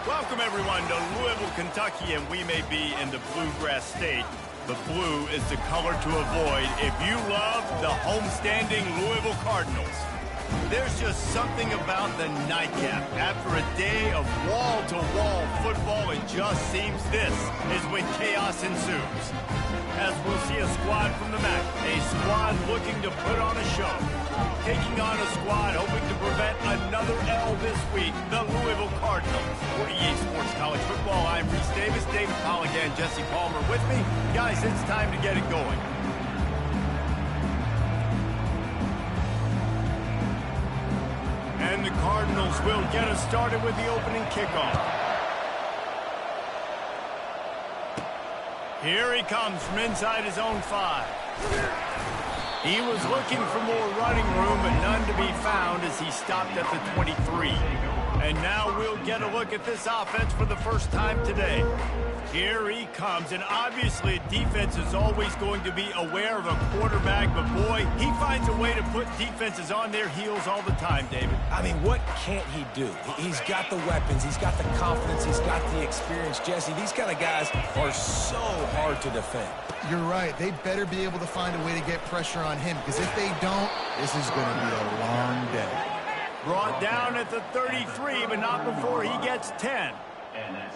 Welcome, everyone, to Louisville, Kentucky, and we may be in the Bluegrass State. The blue is the color to avoid if you love the homestanding Louisville Cardinals. There's just something about the nightcap. After a day of wall-to-wall football, it just seems this is when chaos ensues. As we'll see a squad from the MAC, a squad looking to put on a show. Taking on a squad hoping to prevent another L this week, the Louisville Cardinals. For EA Sports College Football, I'm Reese Davis, David Pollock, and Jesse Palmer with me. Guys, it's time to get it going. And the Cardinals will get us started with the opening kickoff. Here he comes from inside his own 5. He was looking for more running room, but none to be found as he stopped at the 23. And now we'll get a look at this offense for the first time today. Here he comes, and obviously defense is always going to be aware of a quarterback, but boy, he finds a way to put defenses on their heels all the time, David. I mean, what can't he do? He's got the weapons, he's got the confidence, he's got the experience. Jesse, these kind of guys are so hard to defend. You're right. They better be able to find a way to get pressure on him, because if they don't, this is going to be a long day. Brought down at the 33, but not before he gets 10.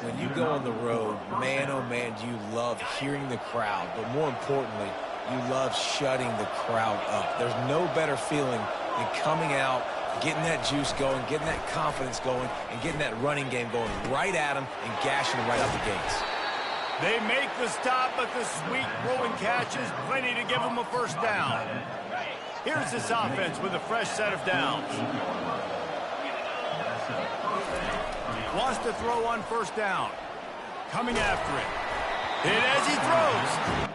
When you go on the road, man, oh man, do you love hearing the crowd, but more importantly, you love shutting the crowd up. There's no better feeling than coming out, getting that juice going, getting that confidence going, and getting that running game going right at them and gashing them right out the gates. They make the stop, but the sweet rolling catch is plenty to give them a first down. Here's this offense with a fresh set of downs. Wants to throw on first down. Coming after it. Hit as he throws.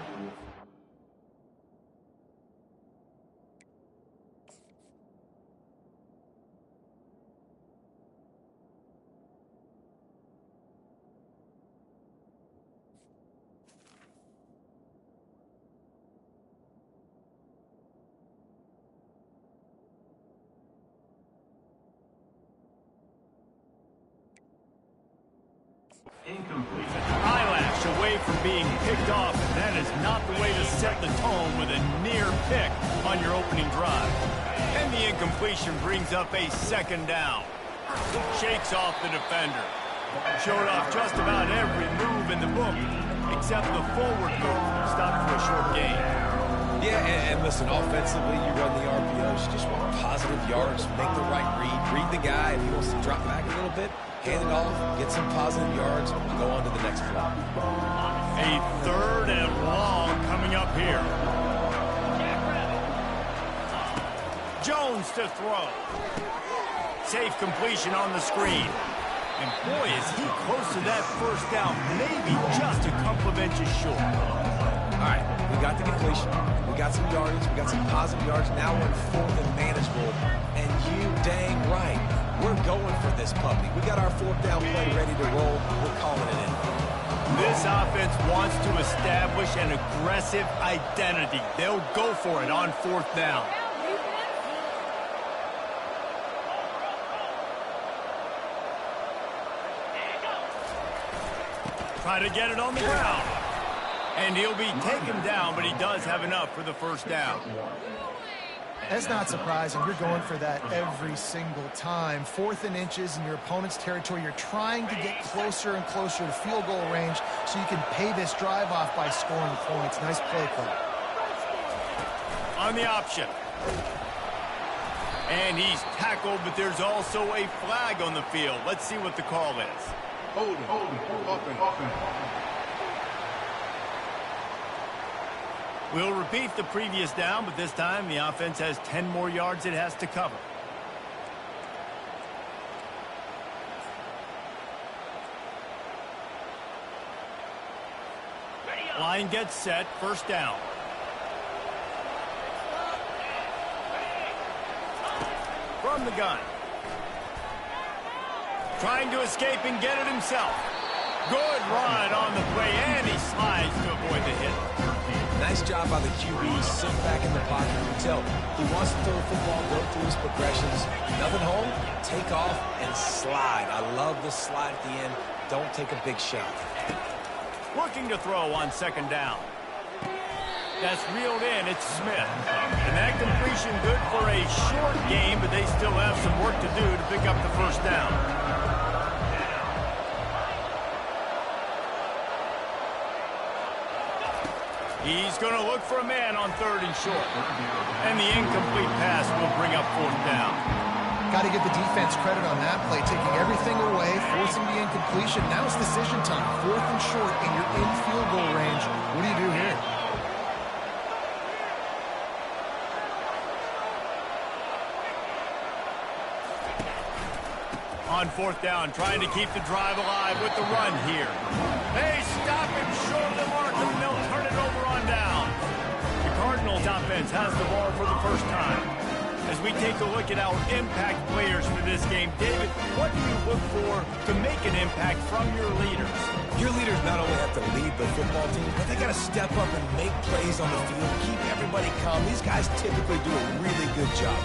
Incomplete. Eyelash away from being picked off, and that is not the way to set the tone with a near pick on your opening drive. And the incompletion brings up a second down. Shakes off the defender. Showed off just about every move in the book, except the forward move. Stopped for a short gain. Yeah, and listen, offensively, you run the RPOs, you just want positive yards, make the right read the guy. If he wants to drop back a little bit, hand it off, get some positive yards, go on to the next play. A third and long coming up here. Jones to throw. Safe completion on the screen. And boy, is he close to that first down, maybe just a couple of inches short. All right, we got the completion, we got some yardage, we got some positive yards. Now we're in fourth and manageable, and you dang right, we're going for this puppy. We got our fourth down play ready to roll. We're calling it in. This offense wants to establish an aggressive identity. They'll go for it on fourth down. Try to get it on the ground. And he'll be taken down, but he does have enough for the first down. That's not surprising. You're going for that every single time. 4th and inches in your opponent's territory. You're trying to get closer and closer to field goal range so you can pay this drive off by scoring points. Nice play call. On the option. And he's tackled, but there's also a flag on the field. Let's see what the call is. Holding. We'll repeat the previous down, but this time the offense has 10 more yards it has to cover. Line gets set, first down. From the gun. Trying to escape and get it himself. Good run on the play, and he slides to avoid the hit. Nice Nice job by the QB. Sit back in the pocket. You can tell he wants to throw the football, go through his progressions. Nothing home, take off, and slide. I love the slide at the end. Don't take a big shot. Looking to throw on second down. That's reeled in. It's Smith. And that completion good for a short game, but they still have some work to do to pick up the first down. He's going to look for a man on third and short. And the incomplete pass will bring up fourth down. Got to give the defense credit on that play, taking everything away, forcing the incompletion. Now it's decision time. Fourth and short, and you're in field goal range. What do you do here? On fourth down, trying to keep the drive alive with the run here. They stop him short of the mark, and they'll turn it over on down. The Cardinals offense has the ball for the first time. As we take a look at our impact players for this game, David, what do you look for to make an impact from your leaders? Your leaders not only have to lead the football team, but they got to step up and make plays on the field, keep everybody calm. These guys typically do a really good job.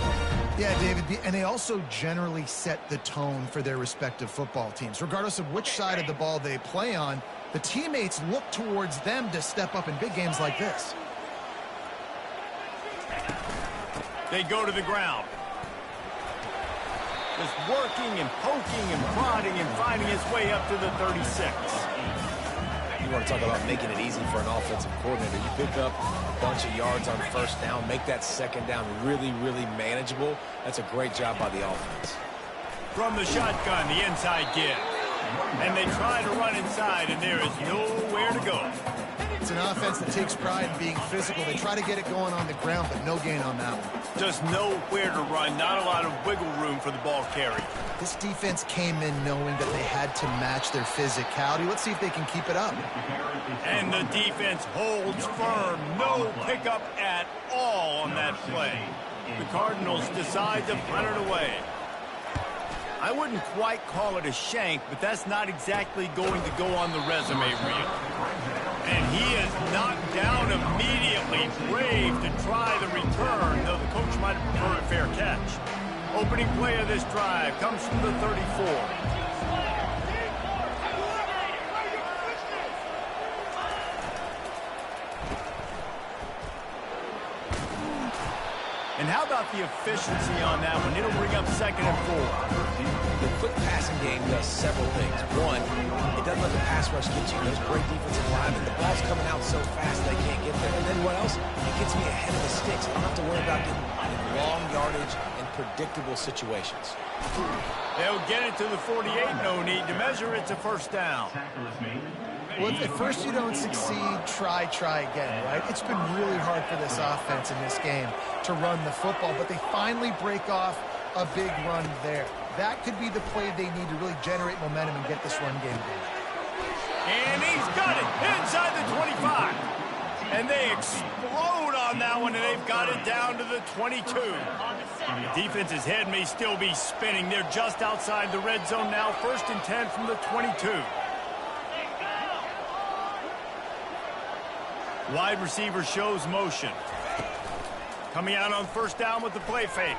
Yeah, David, and they also generally set the tone for their respective football teams. Regardless of which side of the ball they play on, the teammates look towards them to step up in big games like this. They go to the ground. Just working and poking and prodding and finding his way up to the 36. You want to talk about making it easy for an offensive coordinator. You pick up a bunch of yards on first down, make that second down really, really manageable. That's a great job by the offense. From the shotgun, the inside give. And they try to run inside, and there is nowhere to go. It's an offense that takes pride in being physical. They try to get it going on the ground, but no gain on that one. Just nowhere to run, not a lot of wiggle room for the ball carry. This defense came in knowing that they had to match their physicality. Let's see if they can keep it up. And the defense holds firm. No pickup at all on that play. The Cardinals decide to punt it away. I wouldn't quite call it a shank, but that's not exactly going to go on the resume reel. And he is knocked down immediately. Brave to try the return, though the coach might have preferred a fair catch. Opening play of this drive comes from the 34. And how about the efficiency on that one? It'll bring up second and 4. The quick passing game does several things. One, it doesn't let the pass rush get you. There's great defensive linemen. The ball's coming out so fast they can't get there. And then what else? It gets me ahead of the sticks. I don't have to worry about getting in long yardage and predictable situations. They'll get it to the 48. No need to measure. It's a first down. Well, if at first you don't succeed, try again, right? It's been really hard for this offense in this game to run the football, but they finally break off a big run there. That could be the play they need to really generate momentum and get this run game going. And he's got it inside the 25. And they explode on that one, and they've got it down to the 22. The defense's head may still be spinning. They're just outside the red zone now. First and 10 from the 22. Wide receiver shows motion. Coming out on first down with the play fake.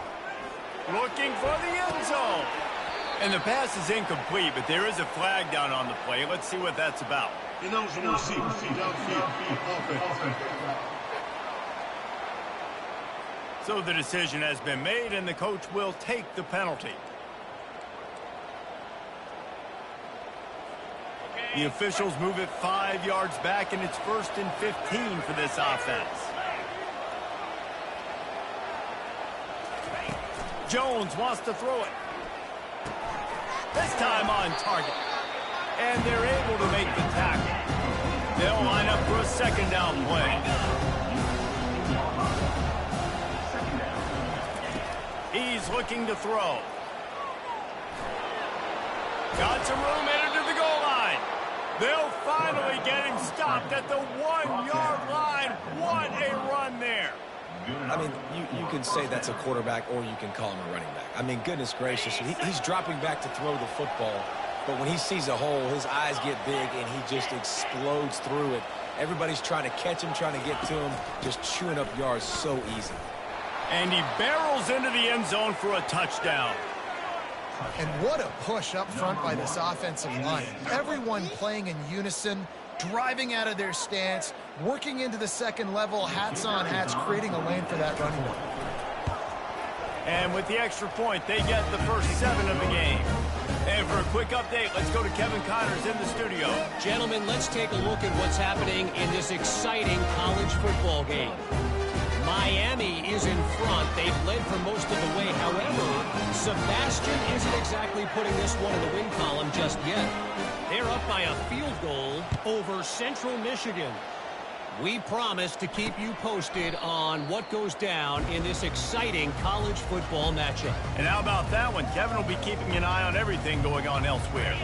Looking for the end zone. And the pass is incomplete, but there is a flag down on the play. Let's see what that's about. So the decision has been made, and the coach will take the penalty. The officials move it 5 yards back, and it's first and 15 for this offense. Jones wants to throw it. This time on target. And they're able to make the tackle. They'll line up for a second down play. He's looking to throw. Got some room headed to the goal line. They'll finally get him stopped at the 1-yard line. What a run there. I mean, you can say that's a quarterback or you can call him a running back. I mean, goodness gracious, he's dropping back to throw the football. but when he sees a hole, his eyes get big, and he just explodes through it. Everybody's trying to catch him, trying to get to him, just chewing up yards so easy. And he barrels into the end zone for a touchdown. And what a push up front by this offensive line. Everyone playing in unison, driving out of their stance, working into the second level, hats on hats, creating a lane for that running back. And with the extra point, they get the first 7 of the game. And for a quick update, let's go to Kevin Connors in the studio. Gentlemen, let's take a look at what's happening in this exciting college football game. Miami is in front. They've led for most of the way. However, Sebastian isn't exactly putting this one in the win column just yet. They're up by a field goal over Central Michigan. We promise to keep you posted on what goes down in this exciting college football matchup. And how about that one? Kevin will be keeping an eye on everything going on elsewhere.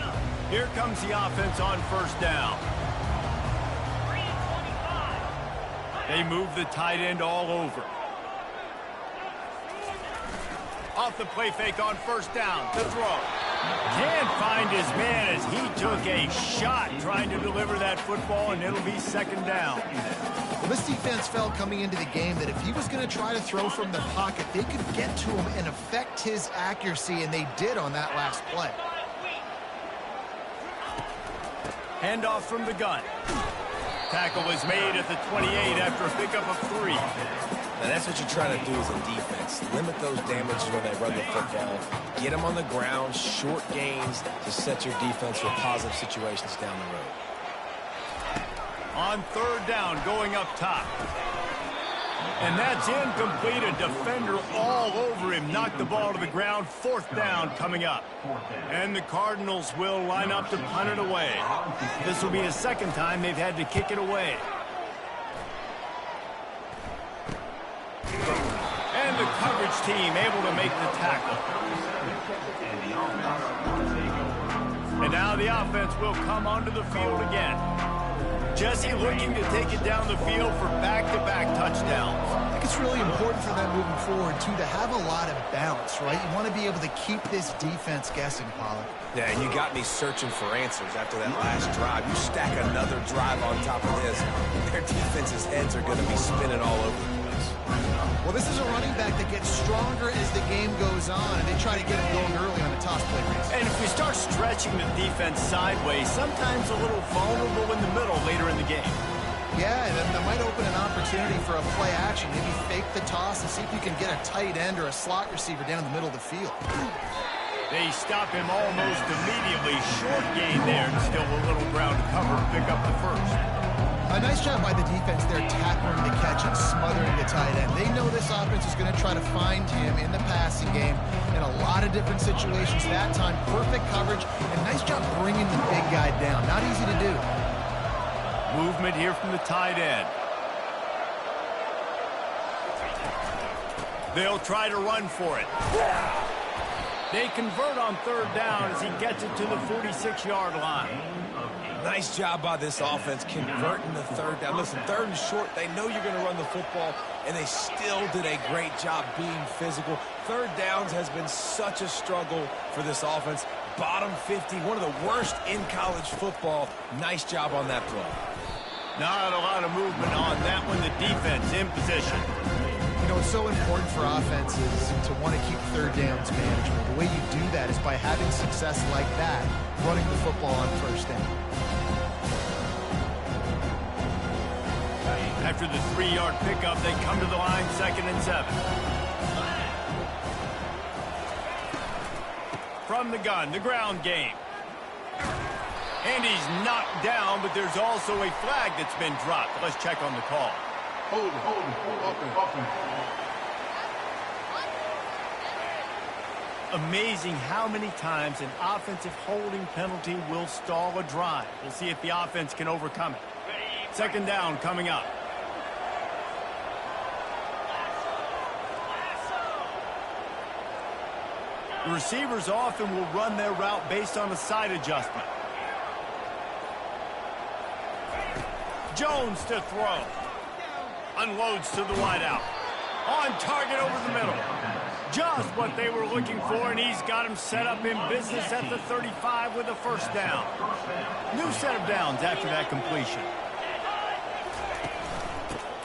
Here comes the offense on first down. They move the tight end all over. Off the play fake on first down to throw. Can't find his man as he took a shot trying to deliver that football, and it'll be second down. Well, this defense felt coming into the game that if he was going to try to throw from the pocket, they could get to him and affect his accuracy, and they did on that last play. Handoff from the gun. Tackle was made at the 28 after a pickup of 3. Now, that's what you're trying to do as a defense. Limit those damages when they run the football. Get them on the ground, short gains to set your defense for positive situations down the road. On third down, going up top. And that's incomplete. A defender all over him. Knocked the ball to the ground. Fourth down coming up. And the Cardinals will line up to punt it away. This will be the second time they've had to kick it away. And the coverage team able to make the tackle. And now the offense will come onto the field again. Jesse looking to take it down the field for back-to-back touchdowns. I think it's really important for them moving forward, too, to have a lot of balance, right? You want to be able to keep this defense guessing, Pollard. Yeah, and you got me searching for answers after that last drive. You stack another drive on top of this, their defense's heads are going to be spinning all over the place. Well, this is a running back that gets stronger as the game goes on, and they try to get him going early on the toss play race. And if we start stretching the defense sideways, sometimes a little vulnerable in the middle later in the game. Yeah, and that might open an opportunity for a play action. Maybe fake the toss and see if you can get a tight end or a slot receiver down in the middle of the field. They stop him almost immediately. Short gain there, and still a little ground to cover to pick up the first. A nice job by the defense there, tackling the catch and smothering the tight end. They know this offense is going to try to find him in the passing game in a lot of different situations. That time, perfect coverage, and nice job bringing the big guy down. Not easy to do. Movement here from the tight end. They'll try to run for it. They convert on third down as he gets it to the 46-yard line. Nice job by this offense converting the third down. Listen, third and short, they know you're going to run the football, and they still did a great job being physical. Third downs has been such a struggle for this offense. Bottom 50, one of the worst in college football. Nice job on that play. Not a lot of movement on that one. The defense in position. You know, it's so important for offenses to want to keep third downs manageable. The way you do that is by having success like that, running the football on first down. After the 3-yard pickup, they come to the line, 2nd and 7. From the gun, the ground game. And he's knocked down, but there's also a flag that's been dropped. Let's check on the call. Hold it. Amazing how many times an offensive holding penalty will stall a drive. We'll see if the offense can overcome it. 2nd down coming up. The receivers often will run their route based on a side adjustment. Jones to throw. Unloads to the wideout. On target over the middle. Just what they were looking for, and he's got him set up in business at the 35 with a first down. New set of downs after that completion.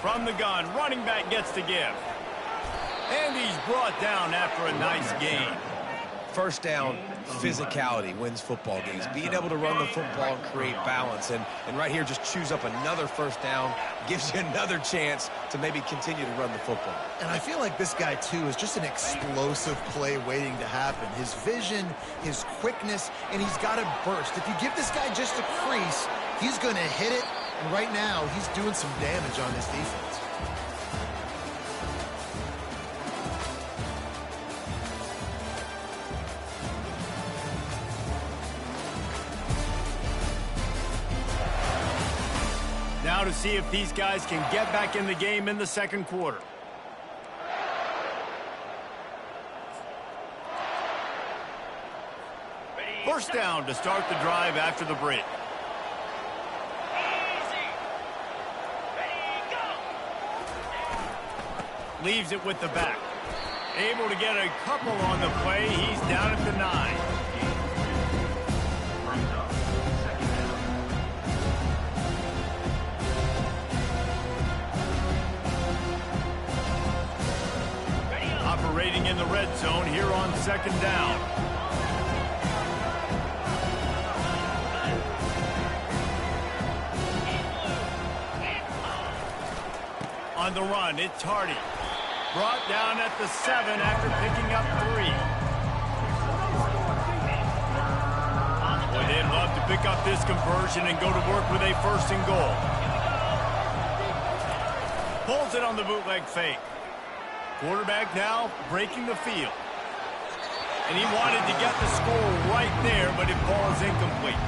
From the gun, running back gets the give. And he's brought down after a nice gain. First down, physicality wins football games. Being able to run the football and create balance. And right here, just choose up another first down, gives you another chance to maybe continue to run the football. And I feel like this guy, too, is just an explosive play waiting to happen. His vision, his quickness, and he's got a burst. If you give this guy just a crease, he's going to hit it. And right now, he's doing some damage on this defense. Now to see if these guys can get back in the game in the second quarter. First down to start the drive after the break. Leaves it with the back. Able to get a couple on the play. He's down at the 9. Operating in the red zone here on second down. On the run, it's Hardy. Brought down at the 7 after picking up 3. Boy, they'd love to pick up this conversion and go to work with a first and goal. Pulls it on the bootleg fake. Quarterback now breaking the field. And he wanted to get the score right there, but it falls incomplete.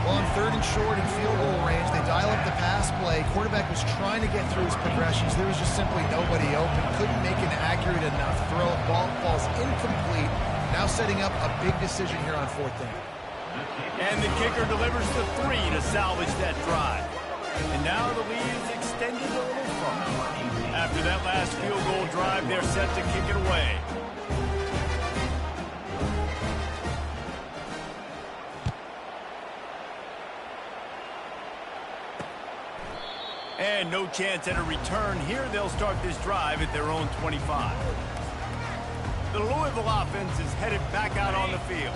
Well, on third and short and field goal range, they dial up the pass play. Quarterback was trying to get through his progressions. There was just simply nobody open. Couldn't make an accurate enough throw. Ball falls incomplete. Now setting up a big decision here on fourth down. And the kicker delivers the 3 to salvage that drive. And now the lead is extended a little further. After that last field goal drive, they're set to kick it away. And no chance at a return. Here they'll start this drive at their own 25. The Louisville offense is headed back out on the field.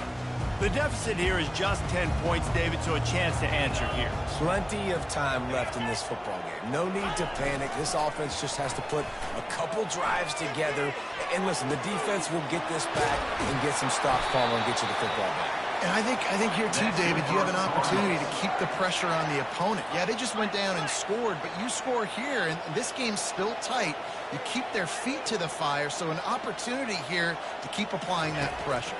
The deficit here is just 10 points, David, so a chance to answer here. Plenty of time left in this football game. No need to panic. This offense just has to put a couple drives together. And listen, the defense will get this back and get some stops calling and get you the football back. And I think here too, David, you have an opportunity to keep the pressure on the opponent. Yeah, they just went down and scored, but you score here, and this game's still tight. You keep their feet to the fire, so an opportunity here to keep applying that pressure.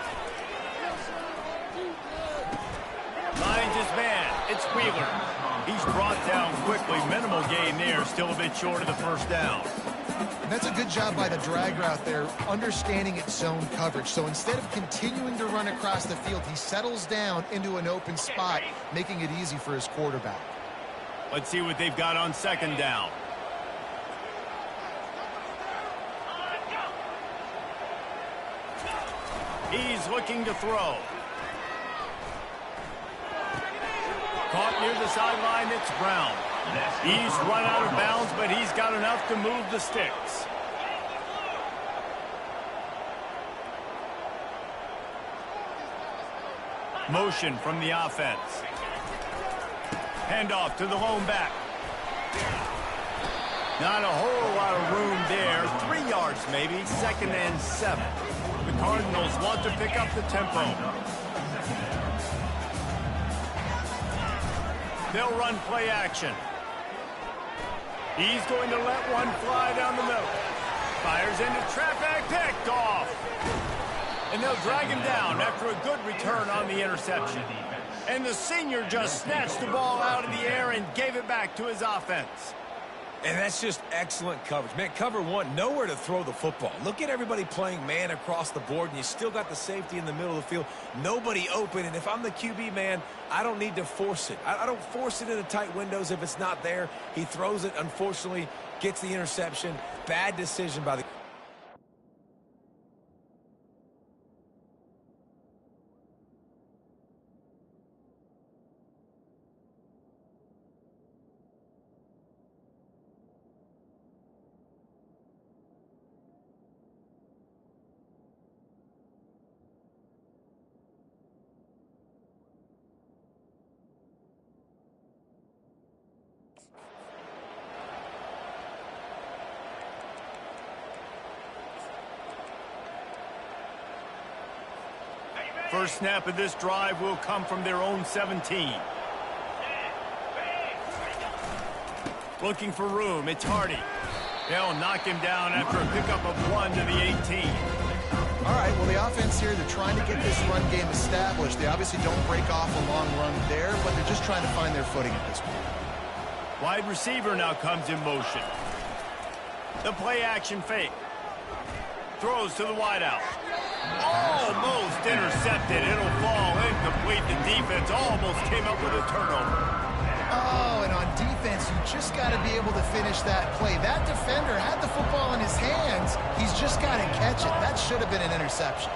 Finds his man. It's Wheeler. He's brought down quickly. Minimal gain there. Still a bit short of the first down. And that's a good job by the drag route there, understanding its zone coverage. So instead of continuing to run across the field, he settles down into an open spot, making it easy for his quarterback. Let's see what they've got on second down. He's looking to throw. Caught near the sideline, it's Brown. He's run out of bounds, but he's got enough to move the sticks. Motion from the offense. Handoff to the lone back. Not a whole lot of room there. 3 yards maybe, 2nd and 7. The Cardinals want to pick up the tempo. They'll run play action. He's going to let one fly down the middle. Fires into traffic, picked off. And they'll drag him down after a good return on the interception. And the senior just snatched the ball out of the air and gave it back to his offense. And that's just excellent coverage. Man, cover one, nowhere to throw the football. Look at everybody playing man across the board, and you still got the safety in the middle of the field. Nobody open, and if I'm the QB, man, I don't need to force it. I don't force it into tight windows if it's not there. He throws it, unfortunately, gets the interception. Bad decision by the... First snap of this drive will come from their own 17. Looking for room. It's Hardy. They'll knock him down after a pickup of 1 to the 18. All right, well, the offense here, they're trying to get this run game established. They obviously don't break off a long run there, but they're just trying to find their footing at this point. Wide receiver now comes in motion. The play action fake. Throws to the wideout. Almost intercepted. It'll fall incomplete. The defense almost came up with a turnover. Oh, and on defense, you just got to be able to finish that play. That defender had the football in his hands. He's just got to catch it. That should have been an interception.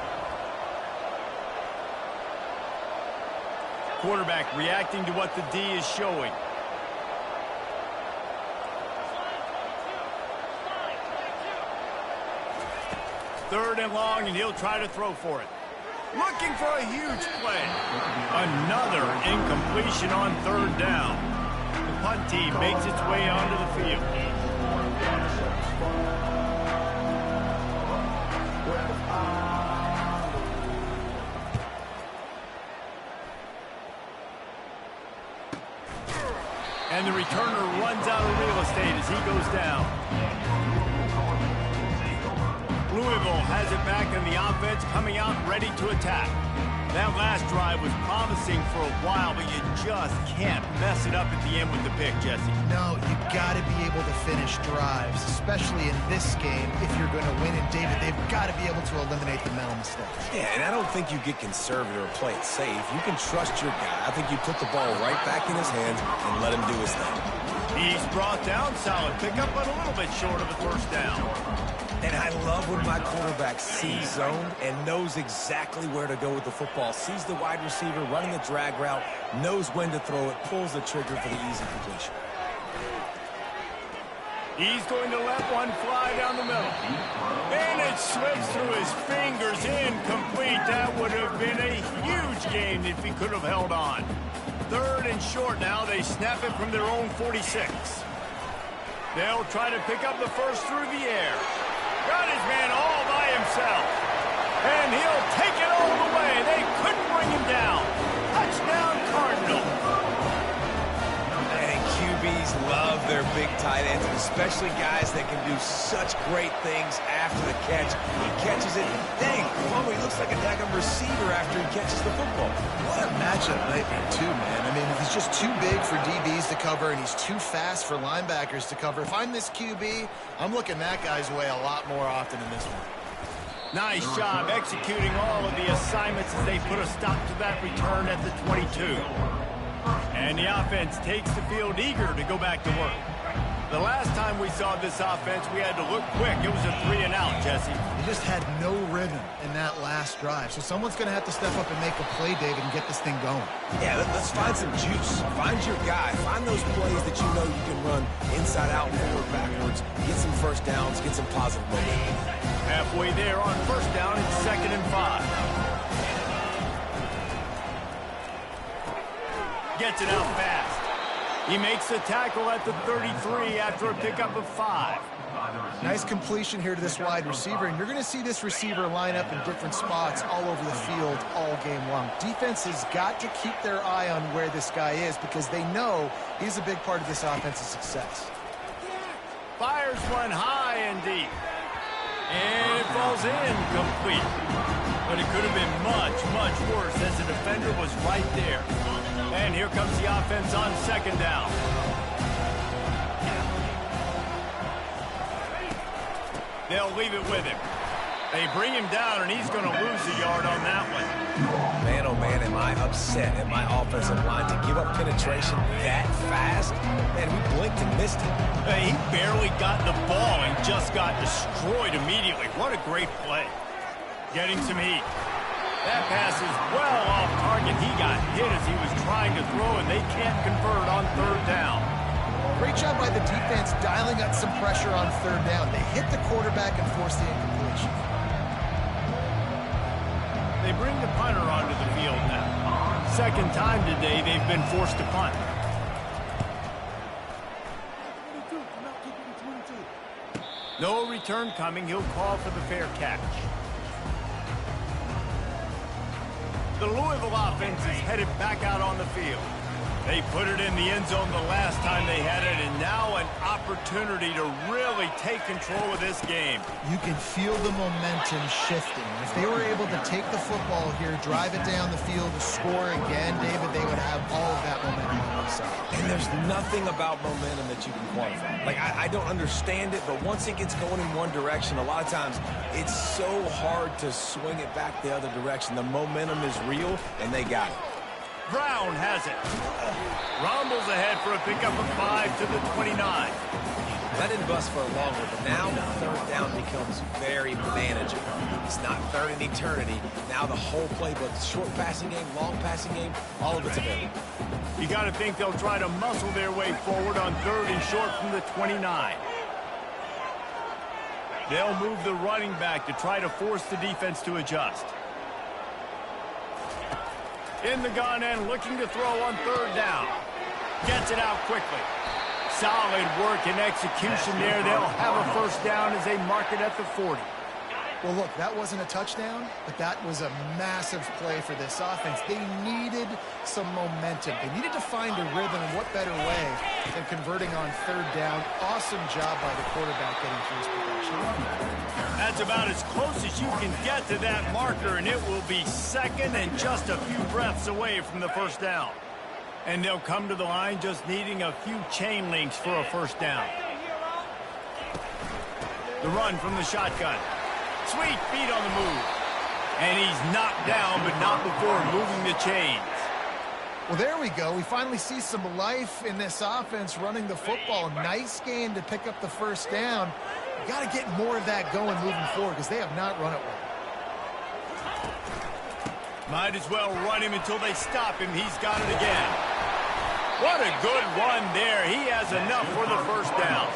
Quarterback reacting to what the D is showing. Third and long, and he'll try to throw for it. Looking for a huge play. Another incompletion on third down. The punt team makes its way onto the field. And the returner runs out of real estate as he goes down. Louisville has it back in the offense, coming out ready to attack. That last drive was promising for a while, but you just can't mess it up at the end with the pick, Jesse. No, you got to be able to finish drives, especially in this game if you're going to win. And, David, they've got to be able to eliminate the mental mistakes. Yeah, and I don't think you get conservative or play it safe. You can trust your guy. I think you put the ball right back in his hands and let him do his thing. He's brought down, solid pickup, but a little bit short of a first down. And I love when my quarterback sees zone and knows exactly where to go with the football. Sees the wide receiver running the drag route, knows when to throw it, pulls the trigger for the easy completion. He's going to let one fly down the middle. And it slips through his fingers, incomplete. That would have been a huge gain if he could have held on. Third and short now. They snap it from their own 46. They'll try to pick up the first through the air. Got his man all by himself. And he'll take it all the way. They couldn't bring him down. Touchdown, Cardinal. And QBs love their big tight ends, especially guys that can do such great things after the catch. He catches it. Dang, he looks like a daggum receiver after he catches the football. What a matchup nightmare, too, man. I mean, he's just too big for DBs to cover, and he's too fast for linebackers to cover. If I'm this QB, I'm looking that guy's way a lot more often in this one. Nice job executing all of the assignments as they put a stop to that return at the 22. And the offense takes the field eager to go back to work. The last time we saw this offense, we had to look quick. It was a 3-and-out, Jesse. He just had no rhythm in that last drive. So someone's going to have to step up and make a play, David, and get this thing going. Yeah, let's find some juice. Find your guy. Find those plays that you know you can run inside out, forward, backwards. Get some first downs. Get some positive momentum. Halfway there on first down, it's 2nd and 5. Gets it out fast. He makes the tackle at the 33 after a pickup of 5. Nice completion here to this wide receiver, and you're going to see this receiver line up in different spots all over the field all game long. Defense has got to keep their eye on where this guy is because they know he's a big part of this offense's success. Fires one high and deep. And it falls incomplete. But it could have been much, much worse as the defender was right there. And here comes the offense on 2nd down. They'll leave it with him. They bring him down, and he's going to lose a yard on that one. Man, oh man, am I upset at my offensive line to give up penetration that fast? Man, we blinked and missed it. He barely got the ball and just got destroyed immediately. What a great play. Getting some heat. That pass is well off target. He got hit as he was trying to throw, and they can't convert on 3rd down. Great job by the defense dialing up some pressure on 3rd down. They hit the quarterback and forced the incompletion. They bring the punter onto the field now. 2nd time today they've been forced to punt. No return coming. He'll call for the fair catch. the Louisville offense is headed back out on the field. They put it in the end zone the last time they had it, and now an opportunity to really take control of this game. You can feel the momentum shifting. If they were able to take the football here, drive it down the field, score again, David, they would have all of that momentum on their side. And there's nothing about momentum that you can quantify. Like, I don't understand it, but once it gets going in one direction, a lot of times it's so hard to swing it back the other direction. The momentum is real, and they got it. Brown has it. Rumbles ahead for a pickup of 5 to the 29. That didn't bust for longer, but now third down becomes very manageable. It's not third in eternity. Now the whole playbook, short passing game, long passing game, all of it's available. You got to think they'll try to muscle their way forward on 3rd and short from the 29. They'll move the running back to try to force the defense to adjust. In the gun and looking to throw on 3rd down. Gets it out quickly. Solid work and execution there. They'll have a first down as they mark it at the 40. Well, look, that wasn't a touchdown, but that was a massive play for this offense. They needed some momentum. They needed to find a rhythm, and what better way than converting on 3rd down. Awesome job by the quarterback getting through his production. That's about as close as you can get to that marker, and it will be 2nd and just a few breaths away from the first down. And they'll come to the line just needing a few chain links for a first down. The run from the shotgun. Sweet feet on the move. And he's knocked down, but not before moving the chains. Well, there we go. We finally see some life in this offense running the football. Nice game to pick up the first down. You got to get more of that going moving forward because they have not run it well. Might as well run him until they stop him. He's got it again. What a good run there. He has enough for the first down.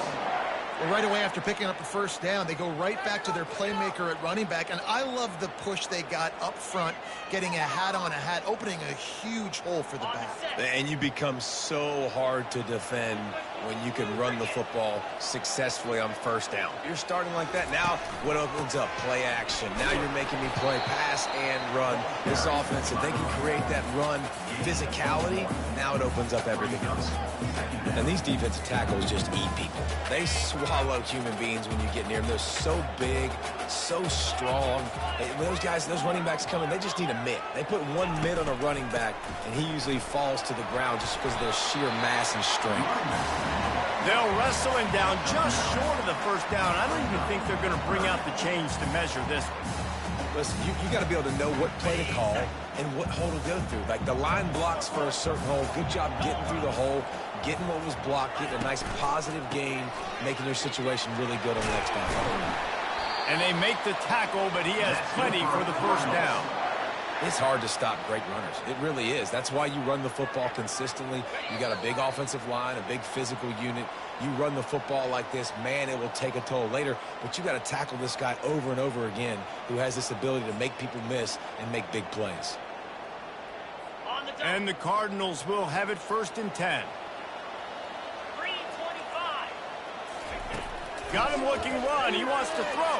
Well, right away after picking up the first down, they go right back to their playmaker at running back. And I love the push they got up front, getting a hat on a hat, opening a huge hole for the back. And you become so hard to defend when you can run the football successfully on first down. You're starting like that. Now what opens up? Play action. Now you're making me play pass and run. This offense, if they can create that run physicality, now it opens up everything else. And these defensive tackles just eat people. They swallow human beings when you get near them. They're so big, so strong. When those guys, those running backs come in, they just need a mitt. They put one mitt on a running back, and he usually falls to the ground just because of their sheer mass and strength. They'll wrestle him down just short of the first down. I don't even think they're going to bring out the chains to measure this one. Listen, you got to be able to know what play to call and what hole to go through. Like the line blocks for a certain hole. Good job getting through the hole, getting what was blocked, getting a nice positive gain, making your situation really good on the next down. And they make the tackle, but he has plenty for the first down. It's hard to stop great runners. It really is. That's why you run the football consistently. You got a big offensive line, a big physical unit. You run the football like this, man, it will take a toll later. But you got to tackle this guy over and over again who has this ability to make people miss and make big plays. And the Cardinals will have it 1st and 10. 3:25. Got him looking run. He wants to throw.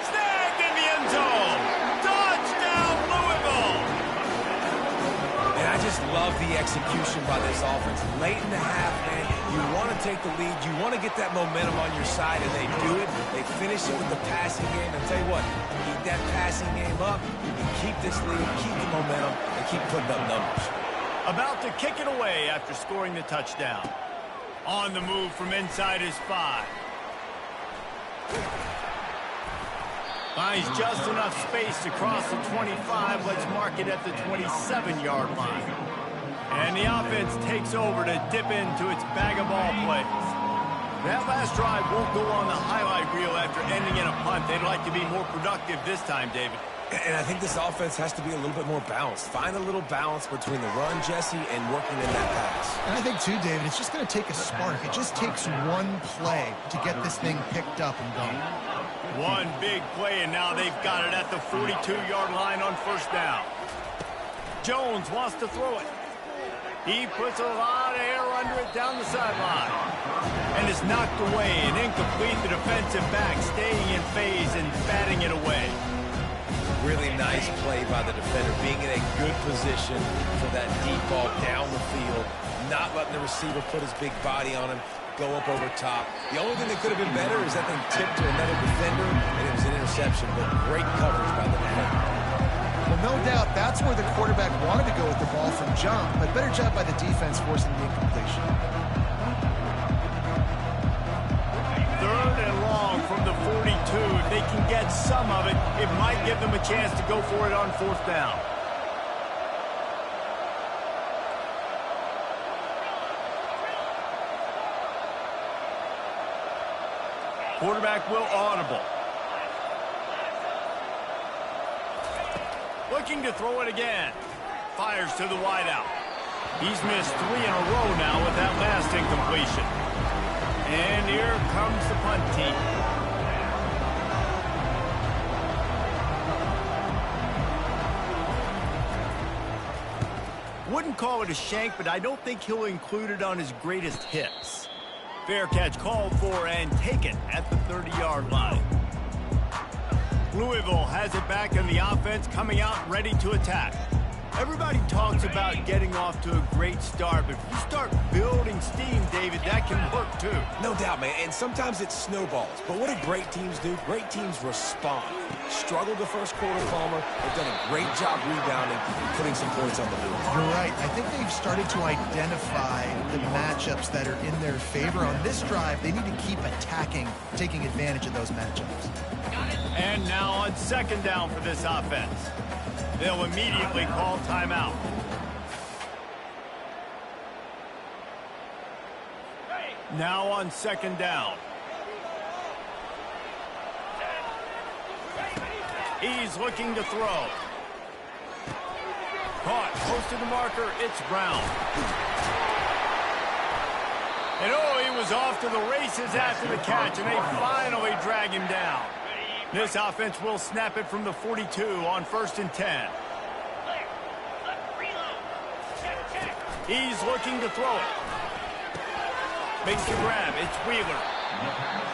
Snagged in the end zone. Touchdown, Louisville. And I just love the execution by this offense. Late in the half, man, you want to take the lead. You want to get that momentum on your side, and they do it. They finish it with the passing game. And tell you what, keep that passing game up. You can keep this lead, keep the momentum, and keep putting up numbers. About to kick it away after scoring the touchdown. On the move from inside his 5. Finds just enough space to cross the 25. Let's mark it at the 27-yard line. And the offense takes over to dip into its bag of ball plays. That last drive won't go on the highlight reel after ending in a punt. They'd like to be more productive this time, David. And I think this offense has to be a little bit more balanced. Find a little balance between the run, Jesse, and working in that pass. And I think, too, David, it's just going to take a spark. It just takes one play to get this thing picked up and going. One big play, and now they've got it at the 42-yard line on first down. Jones wants to throw it. He puts a lot of air under it down the sideline. And it's knocked away and incomplete. The defensive back staying in phase and batting it away. Really nice play by the defender, being in a good position for that deep ball down the field, not letting the receiver put his big body on him, go up over top. The only thing that could have been better is that thing tipped to another defender, and it was an interception, but great coverage by the defender. Well, no doubt that's where the quarterback wanted to go with the ball from jump, but better job by the defense forcing the incompletion. Third and long from the 42. If they can get some of it, it might give them a chance to go for it on fourth down. Quarterback will audible. Looking to throw it again. Fires to the wideout. He's missed 3 in a row now with that last incompletion. And here comes the punt team. Wouldn't call it a shank, but I don't think he'll include it on his greatest hits. Fair catch called for and taken at the 30-yard line. Louisville has it back in the offense, coming out ready to attack. Everybody talks about getting off to a great start, but if you start building steam, David, that can work too. No doubt, man, and sometimes it snowballs. But what do great teams do? Great teams respond. Struggled the first quarter, Palmer. They've done a great job rebounding and putting some points on the board. You're right. I think they've started to identify the matchups that are in their favor. On this drive, they need to keep attacking, taking advantage of those matchups. And now on second down for this offense. They'll immediately call timeout. Now on second down. He's looking to throw. Caught, close to the marker, it's Brown. And oh, he was off to the races after the catch, and they finally drag him down. This offense will snap it from the 42 on 1st and 10. He's looking to throw it. Makes the grab. It's Wheeler.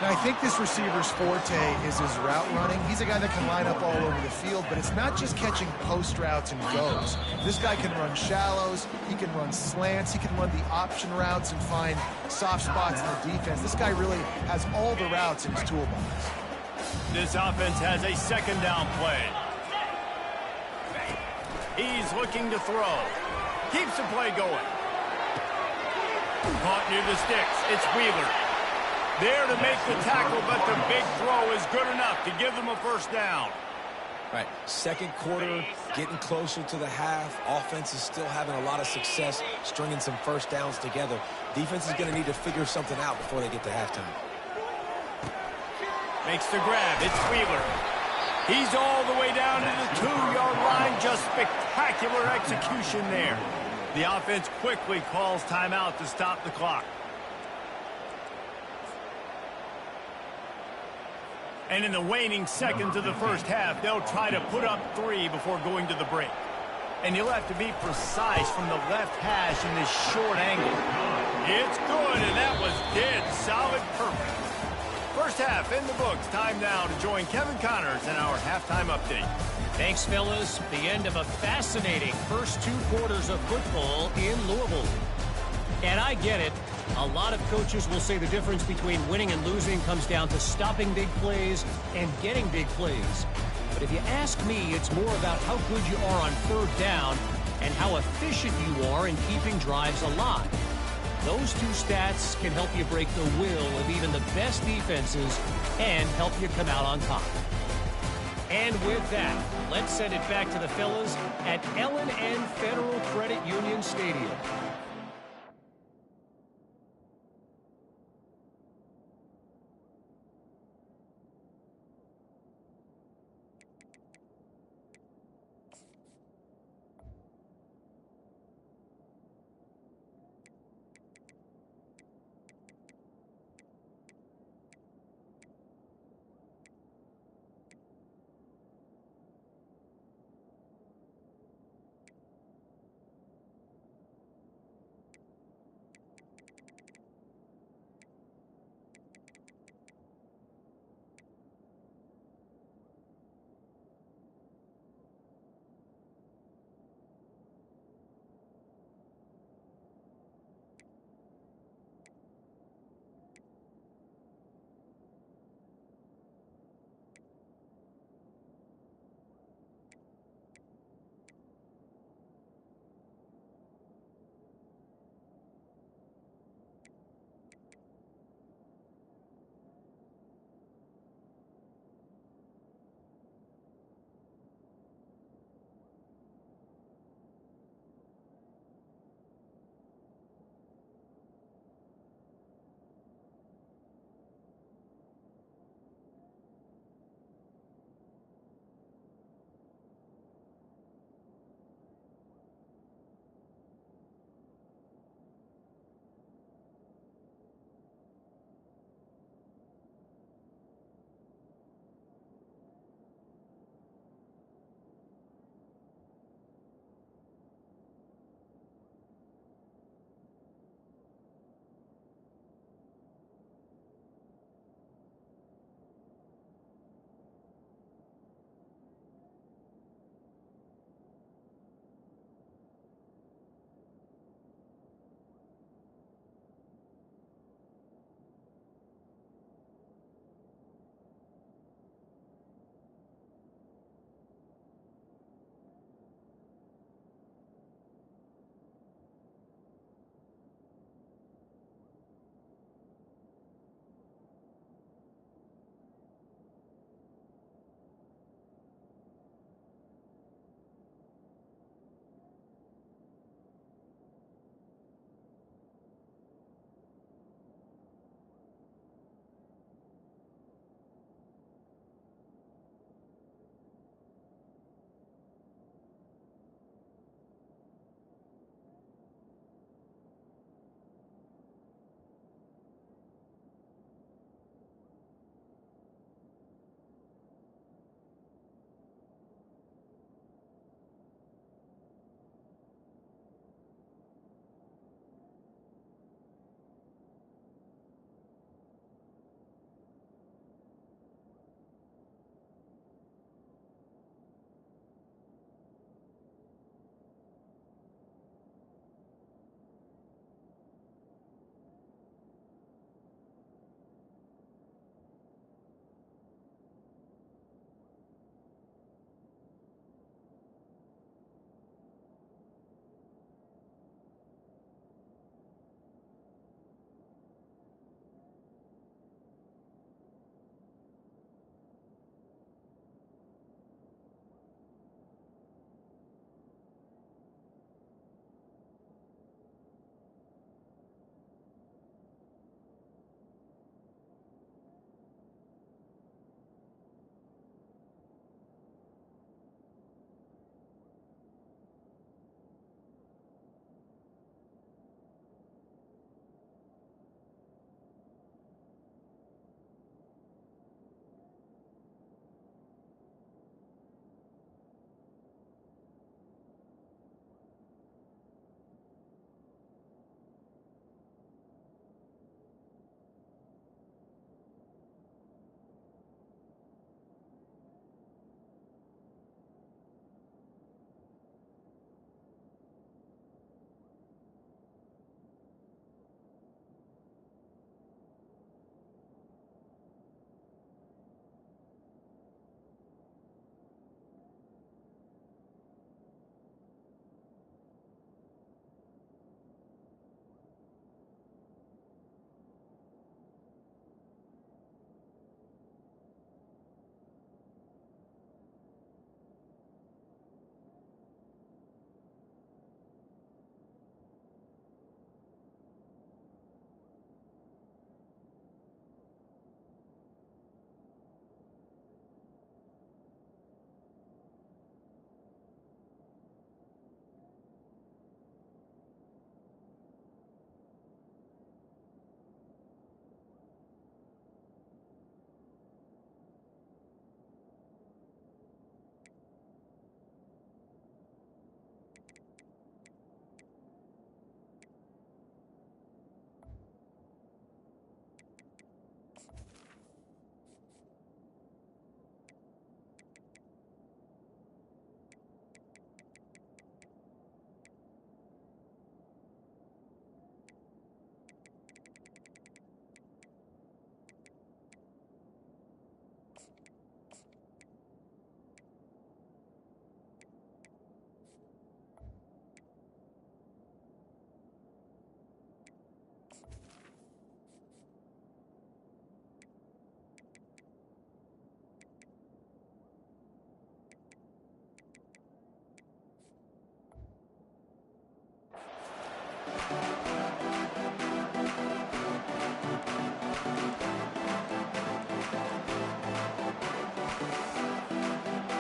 Now, I think this receiver's forte is his route running. He's a guy that can line up all over the field, but it's not just catching post routes and goes. This guy can run shallows, he can run slants, he can run the option routes and find soft spots in the defense. This guy really has all the routes in his toolbox. This offense has a second down play. He's looking to throw. Keeps the play going. Caught near the sticks. It's Wheeler. There to make the tackle, but the big throw is good enough to give them a first down. Right, second quarter, getting closer to the half. Offense is still having a lot of success stringing some first downs together. Defense is going to need to figure something out before they get to halftime. Makes the grab. It's Wheeler. He's all the way down to the 2-yard line. Just spectacular execution there. The offense quickly calls timeout to stop the clock. And in the waning seconds of the first half, they'll try to put up 3 before going to the break. And you'll have to be precise from the left hash in this short angle. It's good, and that was dead solid perfect. First half in the books. Time now to join Kevin Connors in our halftime update. Thanks, fellas. The end of a fascinating first 2 quarters of football in Louisville. And I get it. A lot of coaches will say the difference between winning and losing comes down to stopping big plays and getting big plays. But if you ask me, it's more about how good you are on third down and how efficient you are in keeping drives alive. Those 2 stats can help you break the will of even the best defenses and help you come out on top. And with that, let's send it back to the fellas at L&N Federal Credit Union Stadium.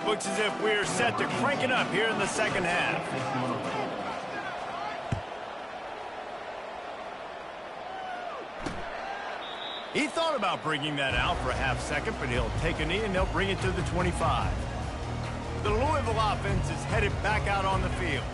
Looks as if we're set to crank it up here in the second half. He thought about bringing that out for a half second, but he'll take a knee and they'll bring it to the 25. The Louisville offense is headed back out on the field.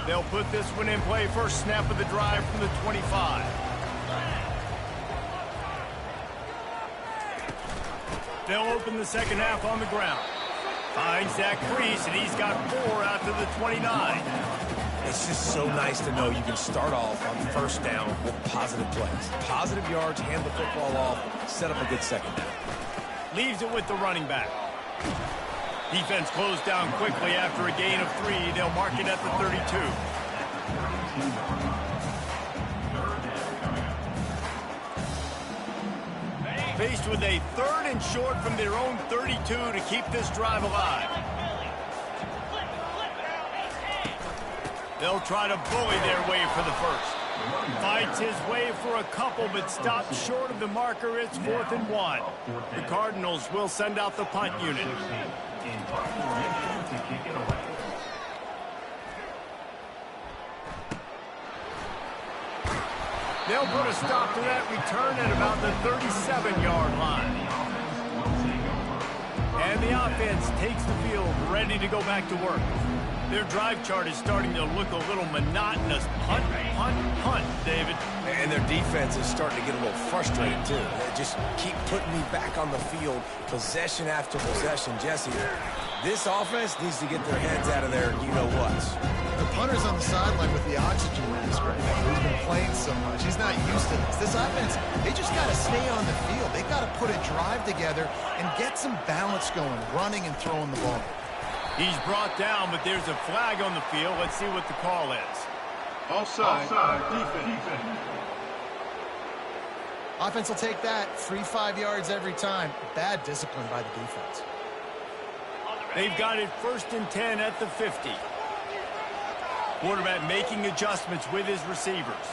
They'll put this one in play. First snap of the drive from the 25. They'll open the second half on the ground. Finds that crease, and he's got 4 out to the 29. It's just so nice to know you can start off on first down with positive plays. Positive yards, hand the football off, set up a good second down. Leaves it with the running back. Defense closed down quickly after a gain of 3. They'll mark it at the 32. Faced with a 3rd and short from their own 32 to keep this drive alive. They'll try to bully their way for the first. Fights his way for a couple, but stops short of the marker. It's 4th and 1. The Cardinals will send out the punt unit. They'll put a stop to that return at about the 37-yard line. And the offense takes the field, ready to go back to work. Their drive chart is starting to look a little monotonous. Punt, punt, punt, David. And their defense is starting to get a little frustrated, too. They just keep putting me back on the field, possession after possession. Jesse, this offense needs to get their heads out of their you-know-whats. The punter's on the sideline with the oxygen mask right now. He's been playing so much. He's not used to this. This offense, they just got to stay on the field. They got to put a drive together and get some balance going, running and throwing the ball. He's brought down, but there's a flag on the field. Let's see what the call is. Offside. Defense. Offense will take that. Free 5 yards every time. Bad discipline by the defense. They've got it 1st and 10 at the 50. Quarterback making adjustments with his receivers.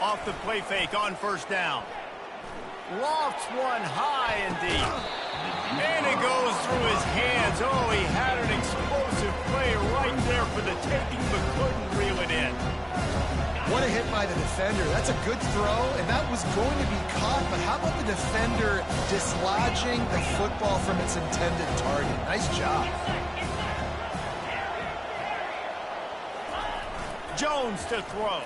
Off the play fake on first down. Lofts one high and deep. And it goes through his hands. Oh, he had an explosive play right there for the taking, but couldn't reel it in. What a hit by the defender. That's a good throw, and that was going to be caught, but how about the defender dislodging the football from its intended target? Nice job. Jones to throw.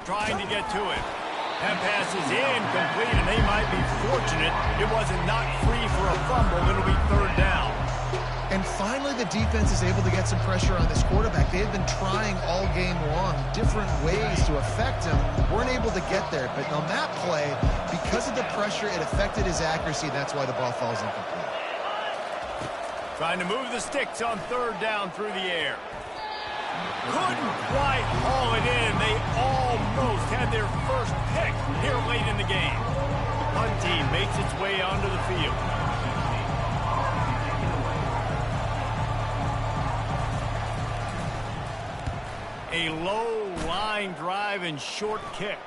Trying to get to it. That pass is incomplete, and they might be fortunate it wasn't knocked free for a fumble. It'll be 3rd down. And finally, the defense is able to get some pressure on this quarterback. They had been trying all game long different ways to affect him. Weren't able to get there. But on that play, because of the pressure, it affected his accuracy, and that's why the ball falls incomplete. Trying to move the sticks on 3rd down through the air. Couldn't quite haul it in. They almost had their first pick here late in the game. The punt team makes its way onto the field. A low line drive and short kick.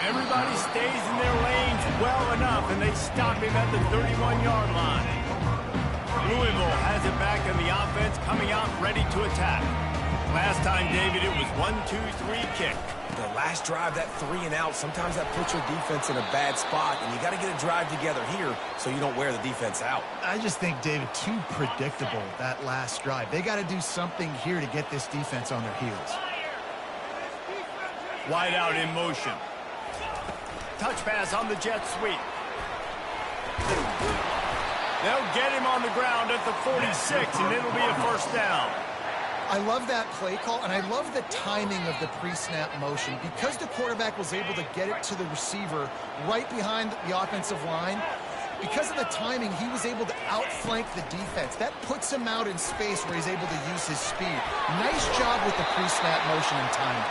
Everybody stays in their lanes well enough, and they stop him at the 31-yard line. Louisville has it back in the offense, coming out ready to attack. Last time, David, it was 1-2-3 kick. The last drive, that 3 and out, sometimes that puts your defense in a bad spot, and you got to get a drive together here so you don't wear the defense out. I just think, David, too predictable, that last drive. They got to do something here to get this defense on their heels. Wide out in motion. Touch pass on the jet sweep. They'll get him on the ground at the 46, and it'll be a 1st down. I love that play call, and I love the timing of the pre-snap motion. Because the quarterback was able to get it to the receiver right behind the offensive line, Because of the timing, he was able to outflank the defense. That puts him out in space where he's able to use his speed. Nice job with the pre-snap motion and timing.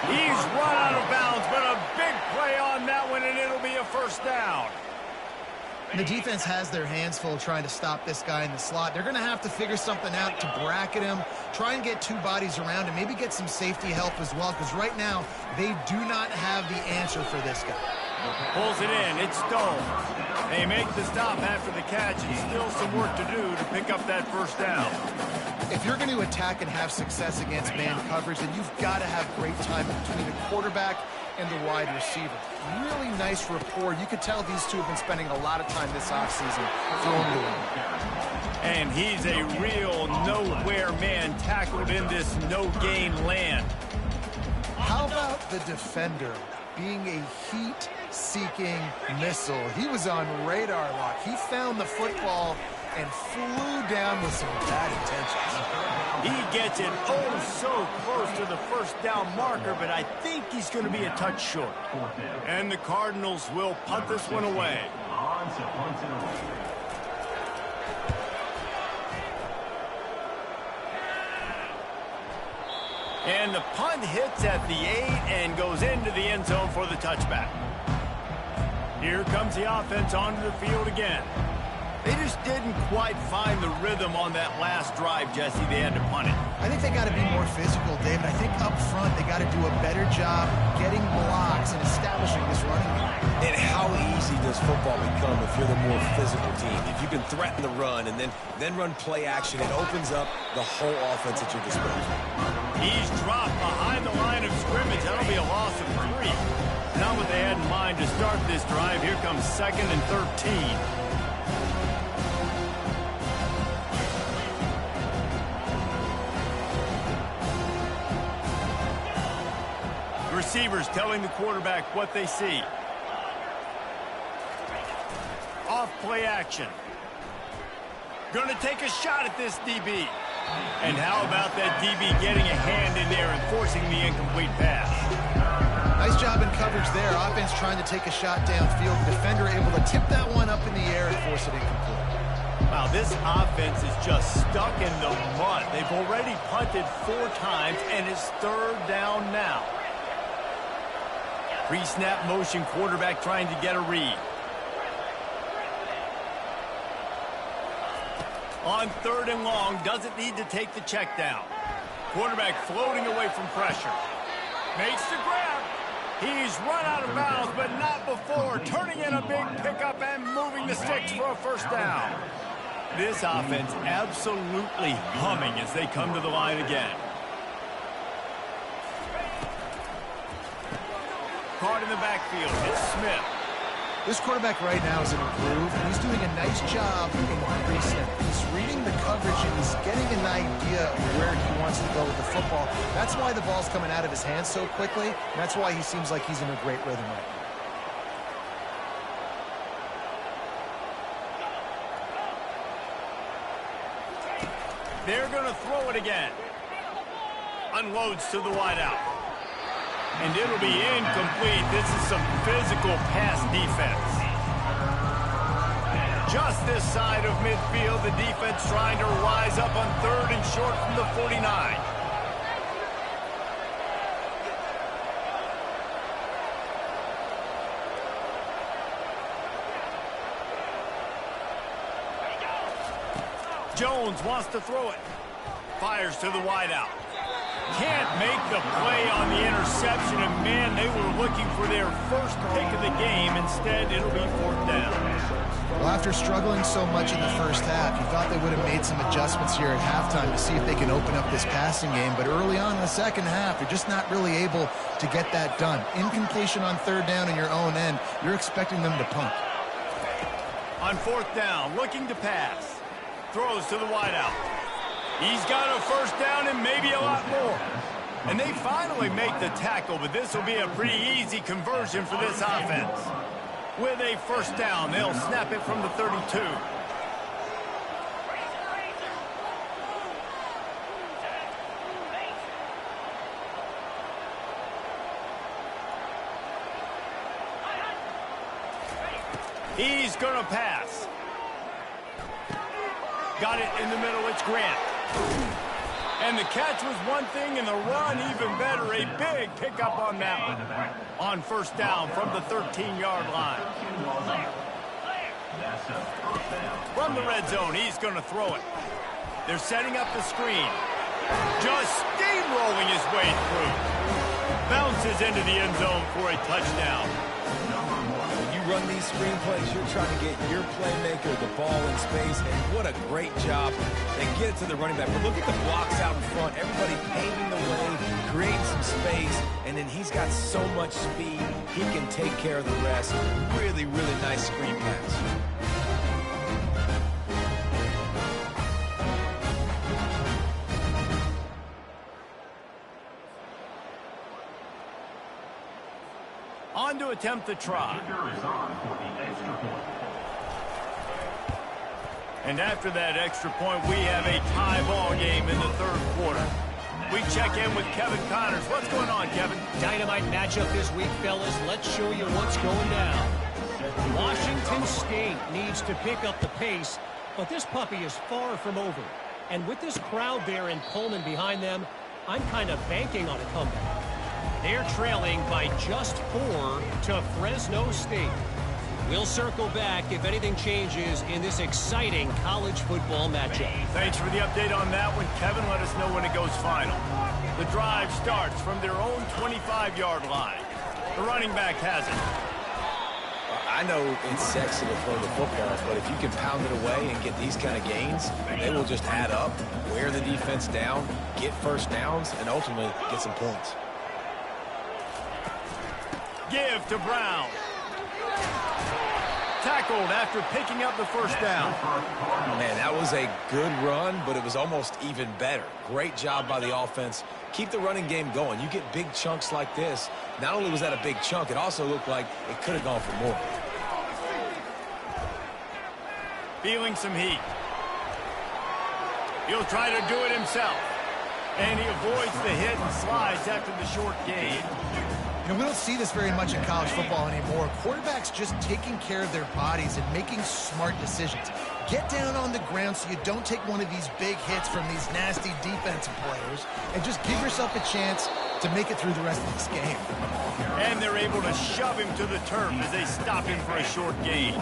He's run out of bounds, but a big play on that one, and it'll be a first down. The defense has their hands full trying to stop this guy in the slot. They're going to have to figure something out to bracket him, try and get two bodies around him, maybe get some safety help as well, because right now they do not have the answer for this guy. Pulls it in. It's Stone. They make the stop after the catch, and still some work to do to pick up that first down. If you're going to attack and have success against man coverage, then you've got to have great time between the quarterback and the wide receiver. Really nice rapport. You could tell these two have been spending a lot of time this offseason throwing to him. And he's a real nowhere man tackled in this no-gain land. How about the defender being a heat-seeking missile? He was on radar lock. He found the football and flew down with some bad intentions. He gets it oh so close to the first down marker, but I think he's going to be a touch short. And the Cardinals will punt this one away. And the punt hits at the 8 and goes into the end zone for the touchback. Here comes the offense onto the field again. They just didn't quite find the rhythm on that last drive, Jesse. They had to punt it. I think they got to be more physical, David. I think up front they got to do a better job getting blocks and establishing this running game. And how easy does football become if you're the more physical team? If you can threaten the run and then run play action, it opens up the whole offense at your disposal. He's dropped behind the line of scrimmage. That'll be a loss of 3. Not what they had in mind to start this drive. Here comes 2nd and 13. Receivers telling the quarterback what they see. Off play action. Going to take a shot at this DB. And how about that DB getting a hand in there and forcing the incomplete pass? Nice job in coverage there. Offense trying to take a shot downfield. Defender able to tip that one up in the air and force it incomplete. Wow, this offense is just stuck in the mud. They've already punted 4 times, and it's 3rd down now. Pre-snap motion, quarterback trying to get a read. On 3rd and long, doesn't need to take the check down. Quarterback floating away from pressure. Makes the grab. He's run out of bounds, but not before. Turning in a big pickup and moving the sticks for a first down. This offense absolutely humming as they come to the line again. Caught in the backfield. It's Smith. This quarterback right now is in a groove, and he's doing a nice job in pre-snap. He's reading the coverage, and he's getting an idea of where he wants to go with the football. That's why the ball's coming out of his hands so quickly, and that's why he seems like he's in a great rhythm right now. They're going to throw it again. Unloads to the wideout. And it'll be incomplete. This is some physical pass defense. Just this side of midfield, the defense trying to rise up on 3rd and short from the 49. Jones wants to throw it. Fires to the wideout. Can't make the play on the interception, and man, they were looking for their first pick of the game. Instead, it'll be 4th down. Well, after struggling so much in the first half, you thought they would have made some adjustments here at halftime to see if they can open up this passing game, but early on in the second half, they're just not really able to get that done. Incompletion on 3rd down in your own end, you're expecting them to punt. On 4th down, looking to pass. Throws to the wideout. He's got a first down and maybe a lot more. And they finally make the tackle, but this will be a pretty easy conversion for this offense. With a first down, they'll snap it from the 32. He's going to pass. Got it in the middle. It's Grant. And the catch was one thing, and the run even better. A big pickup on that one. On first down from the 13-yard line. From the red zone, he's going to throw it. They're setting up the screen. Just steamrolling his way through. Bounces into the end zone for a touchdown. When you run these screenplays, you're trying to get your playmaker the ball in space, and what a great job. They get it to the running back. But look at the blocks out in front. Everybody paving the way, creating some space, and then he's got so much speed, he can take care of the rest. Really, really nice screen pass. On to attempt the try. And after that extra point, we have a tie ball game in the third quarter. We check in with Kevin Connors. What's going on, Kevin? Dynamite matchup this week, fellas. Let's show you what's going down. Washington State needs to pick up the pace, but this puppy is far from over. And with this crowd there in Pullman behind them, I'm kind of banking on a comeback. They're trailing by just 4 to Fresno State. We'll circle back if anything changes in this exciting college football matchup. Thanks for the update on that one, Kevin. Let us know when it goes final. The drive starts from their own 25-yard line. The running back has it. I know it's sexy to throw the football, but if you can pound it away and get these kind of gains, they will just add up, wear the defense down, get first downs, and ultimately get some points. Give to Brown. Tackled after picking up the first down. Man, that was a good run, but it was almost even better. Great job by the offense. Keep the running game going. You get big chunks like this. Not only was that a big chunk, it also looked like it could have gone for more. Feeling some heat. He'll try to do it himself. And he avoids the hit and slides after the short gain. You know, we don't see this very much in college football anymore. Quarterbacks just taking care of their bodies and making smart decisions. Get down on the ground so you don't take one of these big hits from these nasty defensive players and just give yourself a chance to make it through the rest of this game. And they're able to shove him to the turf as they stop him for a short gain.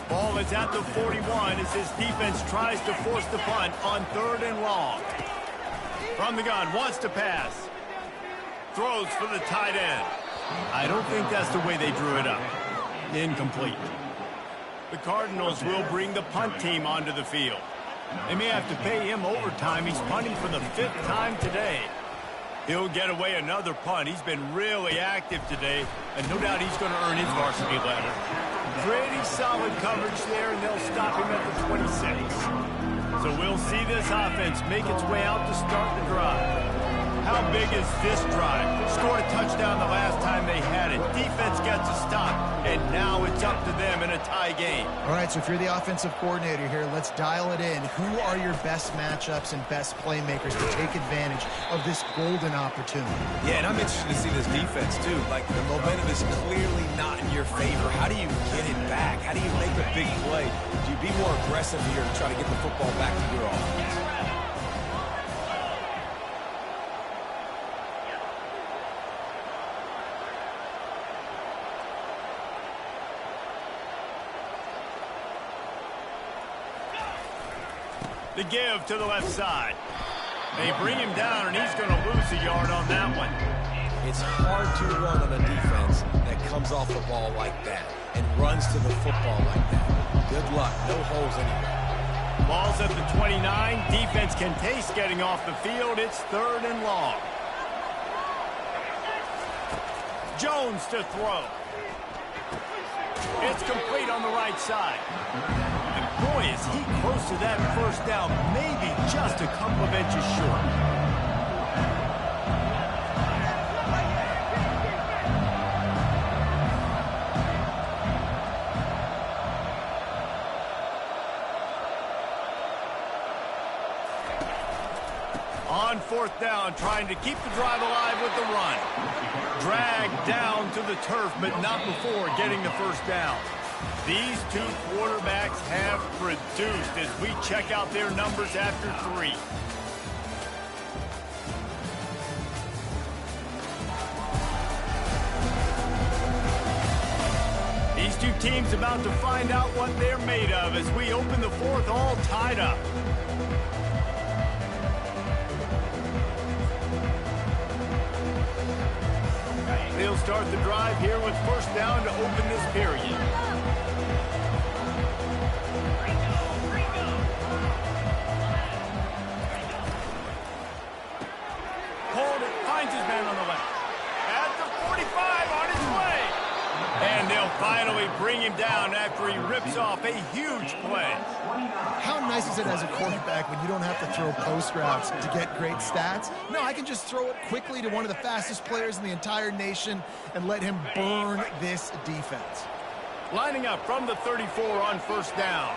Ball is at the 41 as his defense tries to force the punt on 3rd and long. From the gun, wants to pass. Throws for the tight end. I don't think that's the way they drew it up. Incomplete. The Cardinals will bring the punt team onto the field. They may have to pay him overtime. He's punting for the 5th time today. He'll get away another punt. He's been really active today, and no doubt he's going to earn his varsity letter. Pretty solid coverage there, and they'll stop him at the 26. So we'll see this offense make its way out to start the drive. How big is this drive? Scored a touchdown the last time they had it. Defense gets a stop, and now it's up to them in a tie game. All right, so if you're the offensive coordinator here, let's dial it in. Who are your best matchups and best playmakers to take advantage of this golden opportunity? Yeah, and I'm interested to see this defense, too. Like, the momentum is clearly not in your favor. How do you get it back? How do you make a big play? Do you be more aggressive here to try to get the football back to your offense? The give to the left side. They bring him down, and he's going to lose a yard on that one. It's hard to run on a defense that comes off the ball like that and runs to the football like that. Good luck. No holes anywhere. Ball's at the 29. Defense can taste getting off the field. It's 3rd and long. Jones to throw. It's complete on the right side. Boy, is he close to that first down, maybe just a couple of inches short. On 4th down, trying to keep the drive alive with the run. Dragged down to the turf, but not before getting the first down. These two quarterbacks have produced as we check out their numbers after 3. These two teams about to find out what they're made of as we open the 4th all tied up. They'll start the drive here with first down to open this period. Hold it, finds his man on the left. At the 45 on his way. And they'll finally bring him down after he rips off a huge play. How nice is it as a quarterback when you don't have to throw post routes to get great stats? No, I can just throw it quickly to one of the fastest players in the entire nation and let him burn this defense. Lining up from the 34 on first down.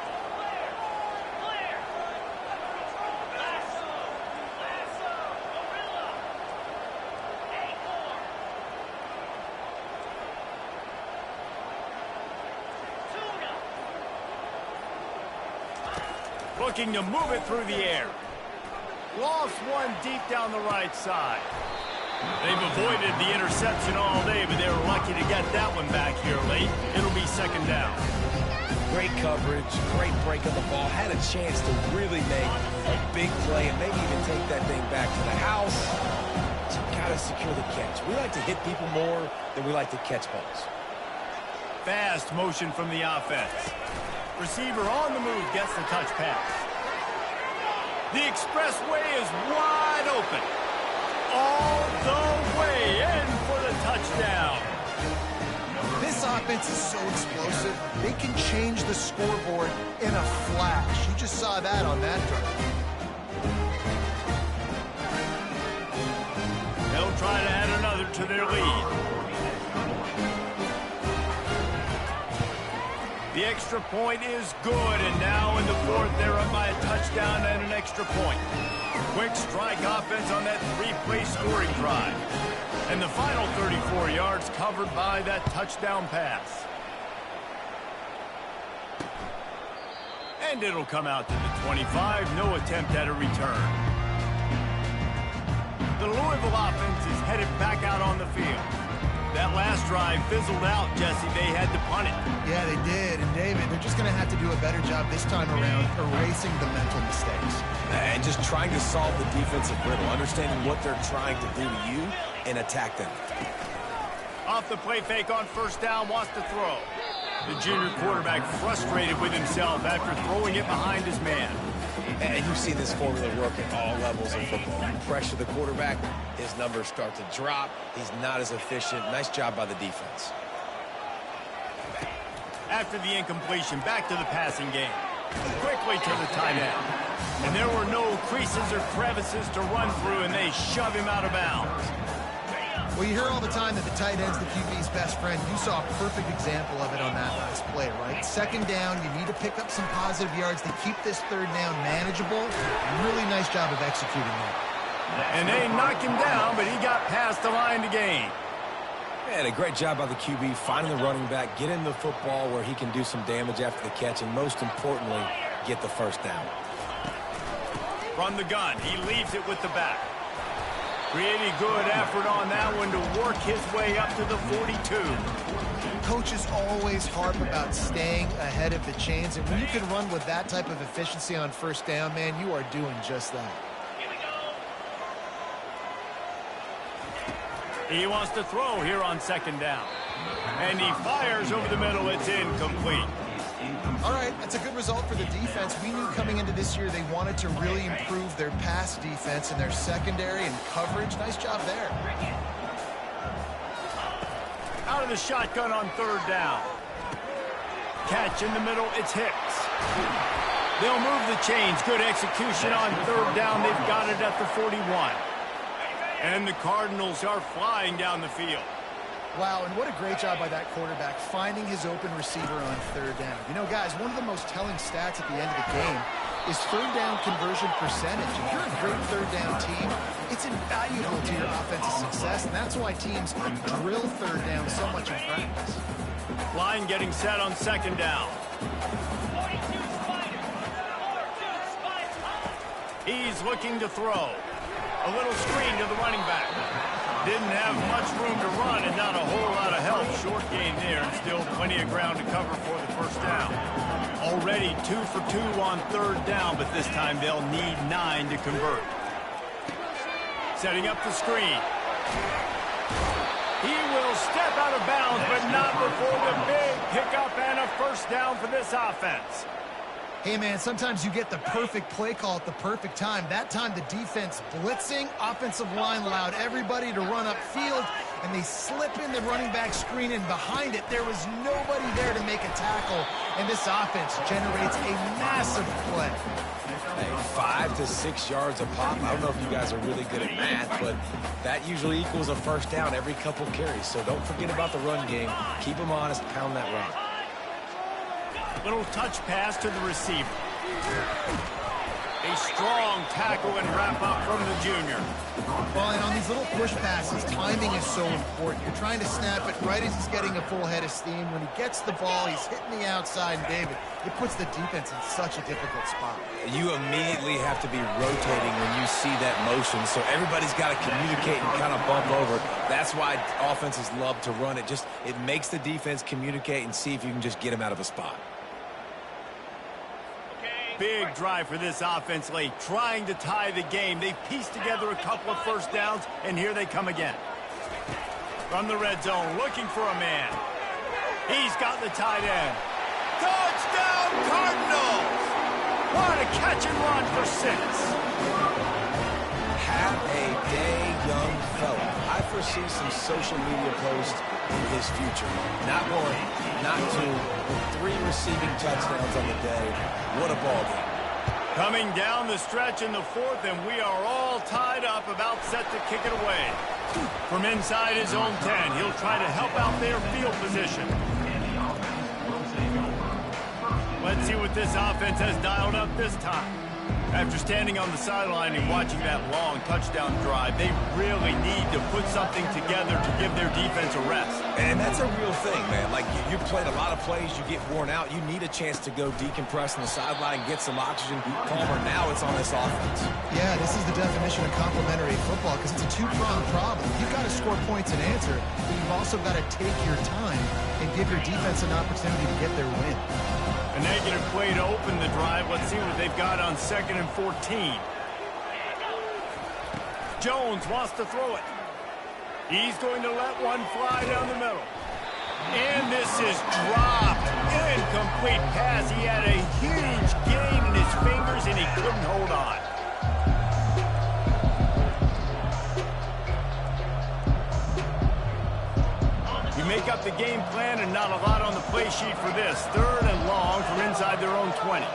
Looking to move it through the air. Lost one deep down the right side. They've avoided the interception all day, but they were lucky to get that one back here late. It'll be second down. Great coverage, great break of the ball. Had a chance to really make a big play and maybe even take that thing back to the house. So got to secure the catch. We like to hit people more than we like to catch balls. Fast motion from the offense. Receiver on the move gets the touch pass. The expressway is wide open. All the way in for the touchdown. This offense is so explosive, they can change the scoreboard in a flash. You just saw that on that drive. They'll try to add another to their lead. The extra point is good, and now in the 4th, they're up by a touchdown and an extra point. Quick strike offense on that 3-play scoring drive. And the final 34 yards covered by that touchdown pass. And it'll come out to the 25, no attempt at a return. The Louisville offense is headed back out on the field. That last drive fizzled out, Jesse. They had to punt it. Yeah, they did. And, David, they're just going to have to do a better job this time around erasing the mental mistakes. And just trying to solve the defensive riddle, understanding what they're trying to do to you and attack them. Off the play fake on first down, wants to throw. The junior quarterback frustrated with himself after throwing it behind his man. And you've seen this formula work at all levels of football. You pressure the quarterback, his numbers start to drop. He's not as efficient. Nice job by the defense. After the incompletion, back to the passing game. Quickly to the tight end. And there were no creases or crevices to run through, and they shove him out of bounds. Well, you hear all the time that the tight end's the QB's best friend. You saw a perfect example of it on that last play, right? Second down, you need to pick up some positive yards to keep this third down manageable. Really nice job of executing that. And they knocked him down, but he got past the line to gain. And a great job by the QB, finding the running back, getting the football where he can do some damage after the catch, and most importantly, get the first down. From the gun, he leaves it with the back. Pretty good effort on that one to work his way up to the 42. Coaches always harp about staying ahead of the chains, and when you can run with that type of efficiency on first down, man, you are doing just that. He wants to throw here on second down. And he fires over the middle. It's incomplete. All right, that's a good result for the defense. We knew coming into this year they wanted to really improve their pass defense and their secondary and coverage. Nice job there. Out of the shotgun on third down. Catch in the middle, it's Hicks. They'll move the chains. Good execution on third down. They've got it at the 41. And the Cardinals are flying down the field. Wow, and what a great job by that quarterback finding his open receiver on third down. You know, guys, one of the most telling stats at the end of the game is third down conversion percentage. If you're a great third down team, it's invaluable to your offensive success, and that's why teams drill third down so much in practice. Line getting set on second down. He's looking to throw. A little screen to the running back. Didn't have much room to run and not a whole lot of help. Short gain there and still plenty of ground to cover for the first down. Already 2 for 2 on third down, but this time they'll need 9 to convert. Setting up the screen. He will step out of bounds, but not before the big pickup and a first down for this offense. Hey, man, sometimes you get the perfect play call at the perfect time. That time the defense blitzing, offensive line allowed everybody to run upfield, and they slip in the running back screen, and behind it there was nobody there to make a tackle, and this offense generates a massive play. Hey, 5 to 6 yards a pop. I don't know if you guys are really good at math, but that usually equals a first down every couple carries. So don't forget about the run game. Keep them honest, pound that rock. Little touch pass to the receiver. A strong tackle and wrap up from the junior. Well, and on these little push passes, timing is so important. You're trying to snap it right as he's getting a full head of steam. When he gets the ball, he's hitting the outside, and David, it puts the defense in such a difficult spot. You immediately have to be rotating when you see that motion, so everybody's got to communicate and kind of bump over. That's why offenses love to run it. It makes the defense communicate and see if you can just get them out of a spot. Big drive for this offense late, trying to tie the game. They pieced together a couple of first downs, and here they come again. From the red zone, looking for a man. He's got the tight end. Touchdown, Cardinals! What a catch and run for 6. Have a day, young fella. I foresee some social media posts in his future. Not 1, not 2, but 3 receiving touchdowns on the day. What a ball game. Coming down the stretch in the 4th, and we are all tied up, about set to kick it away. From inside his own 10, he'll try to help out their field position. Let's see what this offense has dialed up this time. After standing on the sideline and watching that long touchdown drive, they really need to put something together to give their defense a rest. And that's a real thing, man. Like, you played a lot of plays, you get worn out. You need a chance to go decompress on the sideline, get some oxygen. Palmer, now it's on this offense. Yeah, this is the definition of complementary football, because it's a two-pronged problem. You've got to score points and answer, but you've also got to take your time and give your defense an opportunity to get their win. A negative play to open the drive. Let's see what they've got on 2nd and 14. Jones wants to throw it. He's going to let one fly down the middle. And this is dropped. Incomplete pass. He had a huge gain in his fingers, and he couldn't hold on. You make up the game plan and not a lot on the play sheet for this. 3rd and long from inside their own 20.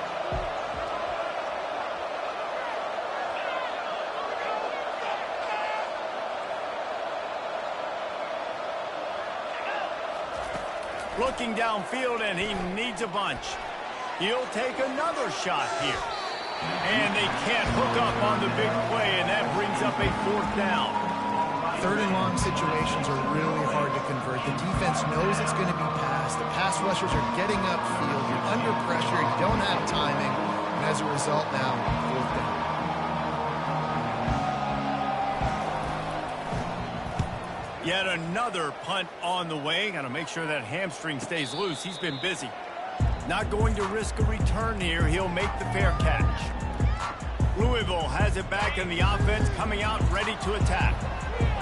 Looking downfield, and he needs a bunch. He'll take another shot here. And they can't hook up on the big play, and that brings up a 4th down. 3rd and long situations are really hard to convert. The defense knows it's going to be passed. The pass rushers are getting upfield. You're under pressure. You don't have timing. And as a result now, 4th down. Yet another punt on the way. Got to make sure that hamstring stays loose. He's been busy. Not going to risk a return here. He'll make the fair catch. Louisville has it back in the offense, coming out ready to attack.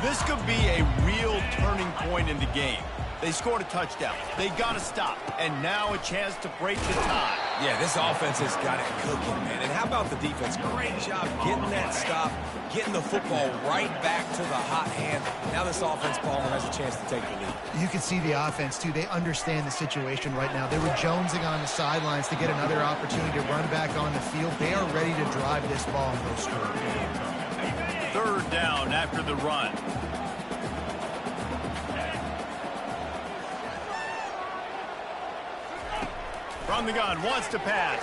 This could be a real turning point in the game. They scored a touchdown. They got to stop. And now a chance to break the tie. Yeah, this offense has got it cooking, man. And how about the defense? Great job getting that stop, getting the football right back to the hot hand. Now this offense, Palmer, has a chance to take the lead. You can see the offense, too. They understand the situation right now. They were jonesing on the sidelines to get another opportunity to run back on the field. They are ready to drive this ball and go straight. 3rd down after the run. From the gun, wants to pass.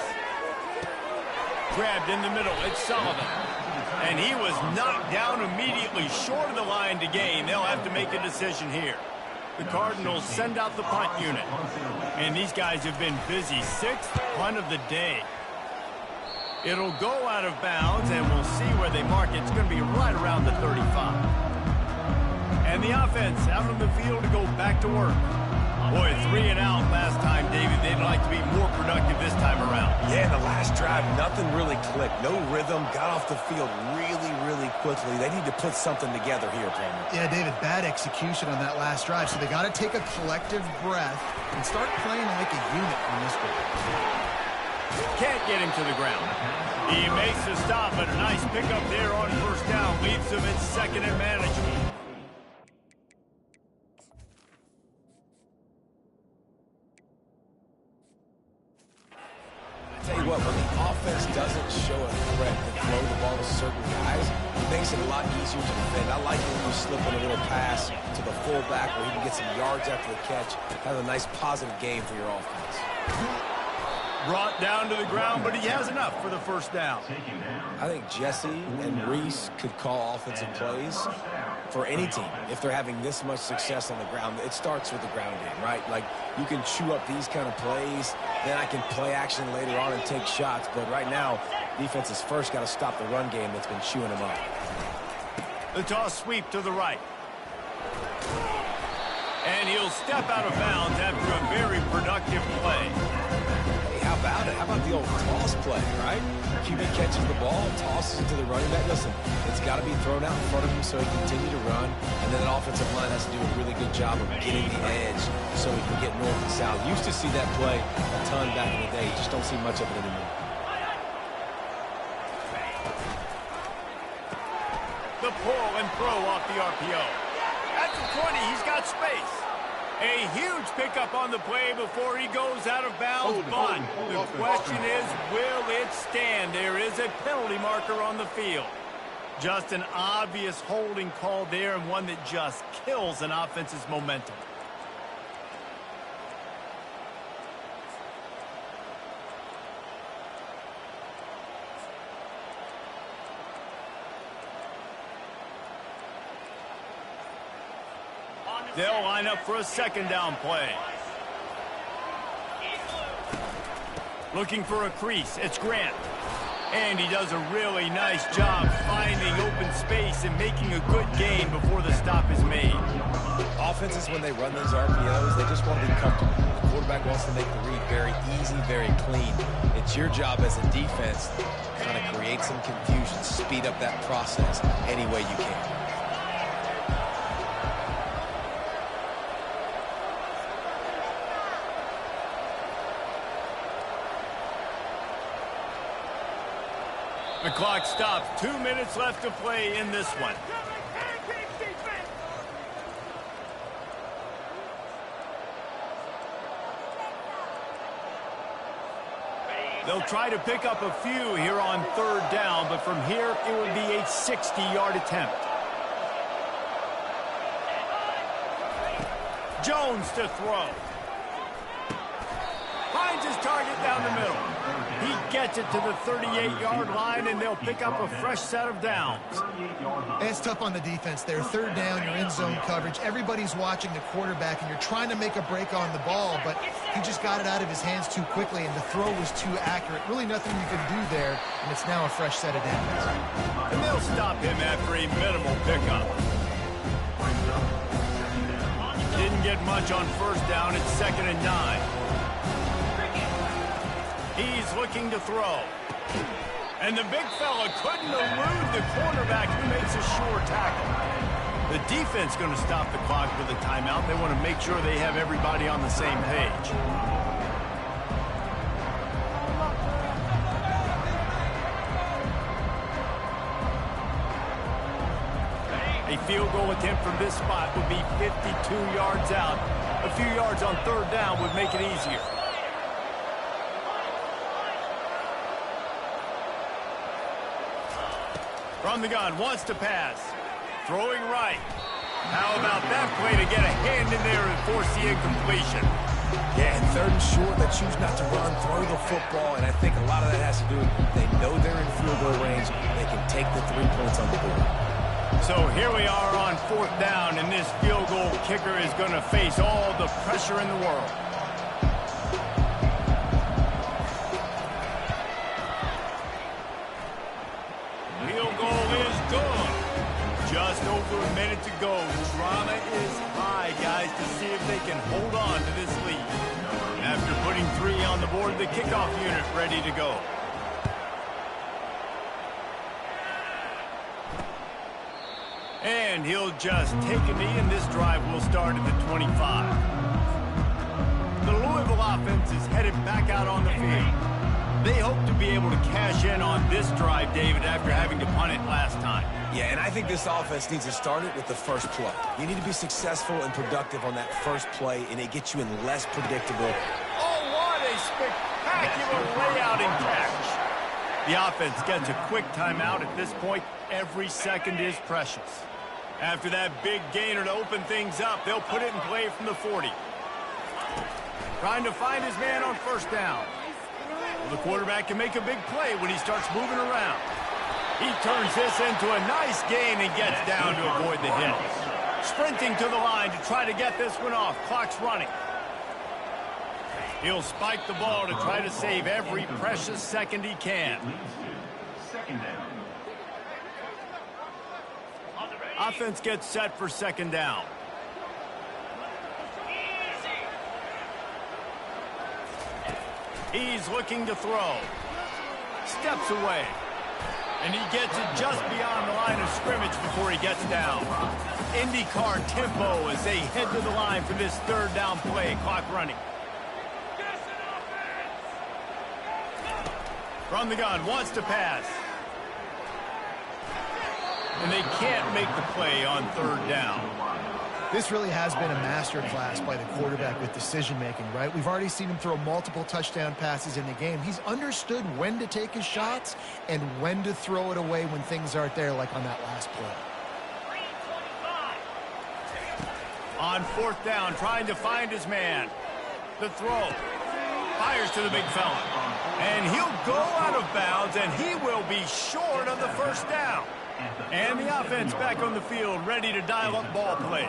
Grabbed in the middle, it's Sullivan. And he was knocked down immediately, short of the line to gain. They'll have to make a decision here. the Cardinals send out the punt unit. And these guys have been busy. Sixth punt of the day. It'll go out of bounds, and we'll see where they mark it. It's going to be right around the 35. And the offense out on the field to go back to work. Boy, 3 and out last time, David. They'd like to be more productive this time around. Yeah, in the last drive, nothing really clicked. No rhythm. Got off the field really, really quickly. They need to put something together here, Palmer. Yeah, David, bad execution on that last drive. So they got to take a collective breath and start playing like a unit on this one. Can't get him to the ground. He makes the stop, but a nice pickup there on first down. Leaves him in second and management. Tell you what, when the offense doesn't show a threat to throw the ball to certain guys, it makes it a lot easier to defend. I like when you slip in a little pass to the fullback where he can get some yards after the catch. Have a nice positive game for your offense. Brought down to the ground, but he has enough for the first down. I think Jesse and Reese could call offensive plays for any team. If they're having this much success on the ground, it starts with the ground game, right? Like, you can chew up these kind of plays, then I can play action later on and take shots. But right now, defense has first got to stop the run game that's been chewing them up. The toss sweep to the right. And he'll step out of bounds after a very productive play. How about it? How about the old toss play, right? QB catches the ball, tosses it to the running back. Listen, it's got to be thrown out in front of him so he can continue to run. And then the offensive line has to do a really good job of getting the edge so he can get north and south. Used to see that play a ton back in the day. Just don't see much of it anymore. The pull and throw off the RPO. At the 20, he's got space. A huge pickup on the play before he goes out of bounds, but the question is, will it stand? There is a penalty marker on the field. Just an obvious holding call there, and one that just kills an offense's momentum. They'll line up for a second down play. Looking for a crease. It's Grant. And he does a really nice job finding open space and making a good gain before the stop is made. Offenses, when they run these RPOs, they just want to be comfortable. The quarterback wants to make the read very easy, very clean. It's your job as a defense to kind of create some confusion, speed up that process any way you can. The clock stops. 2 minutes left to play in this one. They'll try to pick up a few here on third down, but from here it would be a 60-yard attempt. Jones to throw. Finds his target down the middle. He gets it to the 38-yard line, and they'll pick up a fresh set of downs. It's tough on the defense there. Third down, you're in zone coverage. Everybody's watching the quarterback, and you're trying to make a break on the ball, but he just got it out of his hands too quickly, and the throw was too accurate. Really nothing you can do there, and it's now a fresh set of downs. And they'll stop him after a minimal pickup. Didn't get much on first down. It's 2nd and 9. He's looking to throw. And the big fella couldn't elude the cornerback who makes a sure tackle. The defense going to stop the clock with a timeout. They want to make sure they have everybody on the same page. A field goal attempt from this spot would be 52 yards out. A few yards on third down would make it easier. From the gun, wants to pass. Throwing right. How about that play to get a hand in there and force the incompletion? Yeah, and 3rd and short, they choose not to run, throw the football, and I think a lot of that has to do with they know they're in field goal range. They can take the 3 points on the board. So here we are on 4th down, and this field goal kicker is going to face all the pressure in the world. Field goal is good. Just over a minute to go. Drama is high, guys, to see if they can hold on to this lead. After putting 3 on the board, the kickoff unit ready to go. And he'll just take a knee, and this drive will start at the 25. The Louisville offense is headed back out on the field. They hope to be able to cash in on this drive, David, after having to punt it last time. Yeah, and I think this offense needs to start it with the first play. You need to be successful and productive on that first play, and it gets you in less predictable. Oh, what a spectacular layout and catch. The offense gets a quick timeout at this point. Every second is precious. After that big gainer to open things up, they'll put it in play from the 40. Trying to find his man on 1st down. Well, the quarterback can make a big play when he starts moving around. He turns this into a nice gain and gets down to avoid the hit. Sprinting to the line to try to get this one off. Clock's running. He'll spike the ball to try to save every precious second he can. 2nd down. Offense gets set for 2nd down. He's looking to throw. Steps away. And he gets it just beyond the line of scrimmage before he gets down. IndyCar tempo as they head to the line for this 3rd down play. Clock running. From the gun, wants to pass. And they can't make the play on 3rd down. This really has been a masterclass by the quarterback with decision-making, right? We've already seen him throw multiple touchdown passes in the game. He's understood when to take his shots and when to throw it away when things aren't there, like on that last play. On 4th down, trying to find his man. The throw. Fires to the big fella. And he'll go out of bounds, and he will be short of the 1st down. And the offense back on the field, ready to dial up ball plays.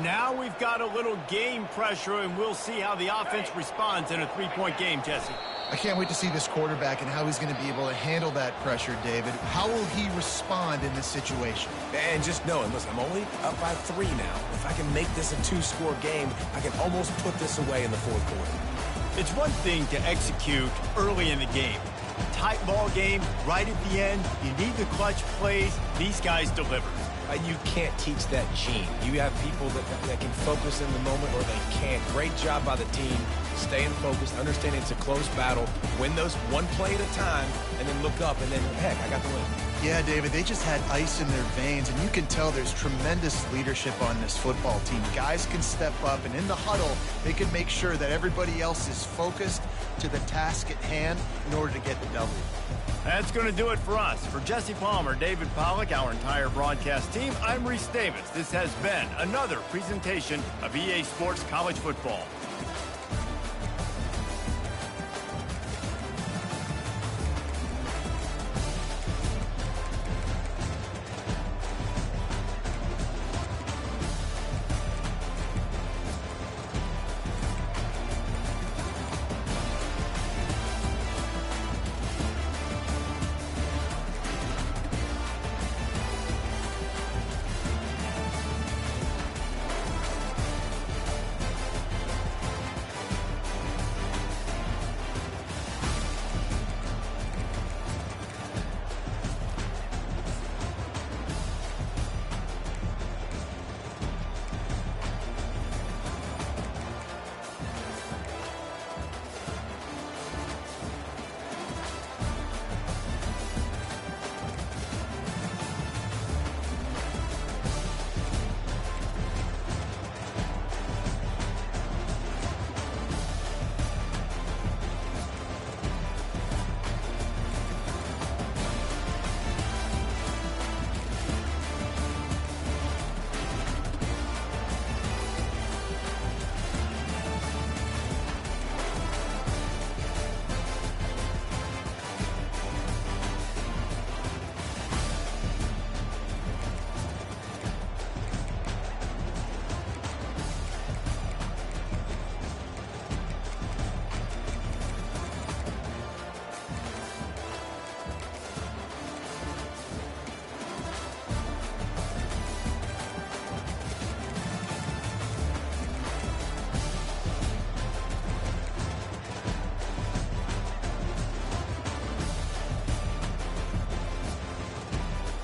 Now we've got a little game pressure, and we'll see how the offense responds in a 3-point game, Jesse. I can't wait to see this quarterback and how he's going to be able to handle that pressure, David. How will he respond in this situation? And just knowing, listen, I'm only up by 3 now. If I can make this a 2-score game, I can almost put this away in the 4th quarter. It's one thing to execute early in the game. Tight ball game, right at the end, you need the clutch plays. These guys deliver. You can't teach that gene. You have people that can focus in the moment or they can't. Great job by the team, staying focused, understanding it's a close battle, win those one play at a time, and then look up, and then, heck, I got the win. Yeah, David, they just had ice in their veins, and you can tell there's tremendous leadership on this football team. Guys can step up, and in the huddle, they can make sure that everybody else is focused to the task at hand in order to get the W. That's going to do it for us. For Jesse Palmer, David Pollack, our entire broadcast team, I'm Reese Davis. This has been another presentation of EA Sports College Football.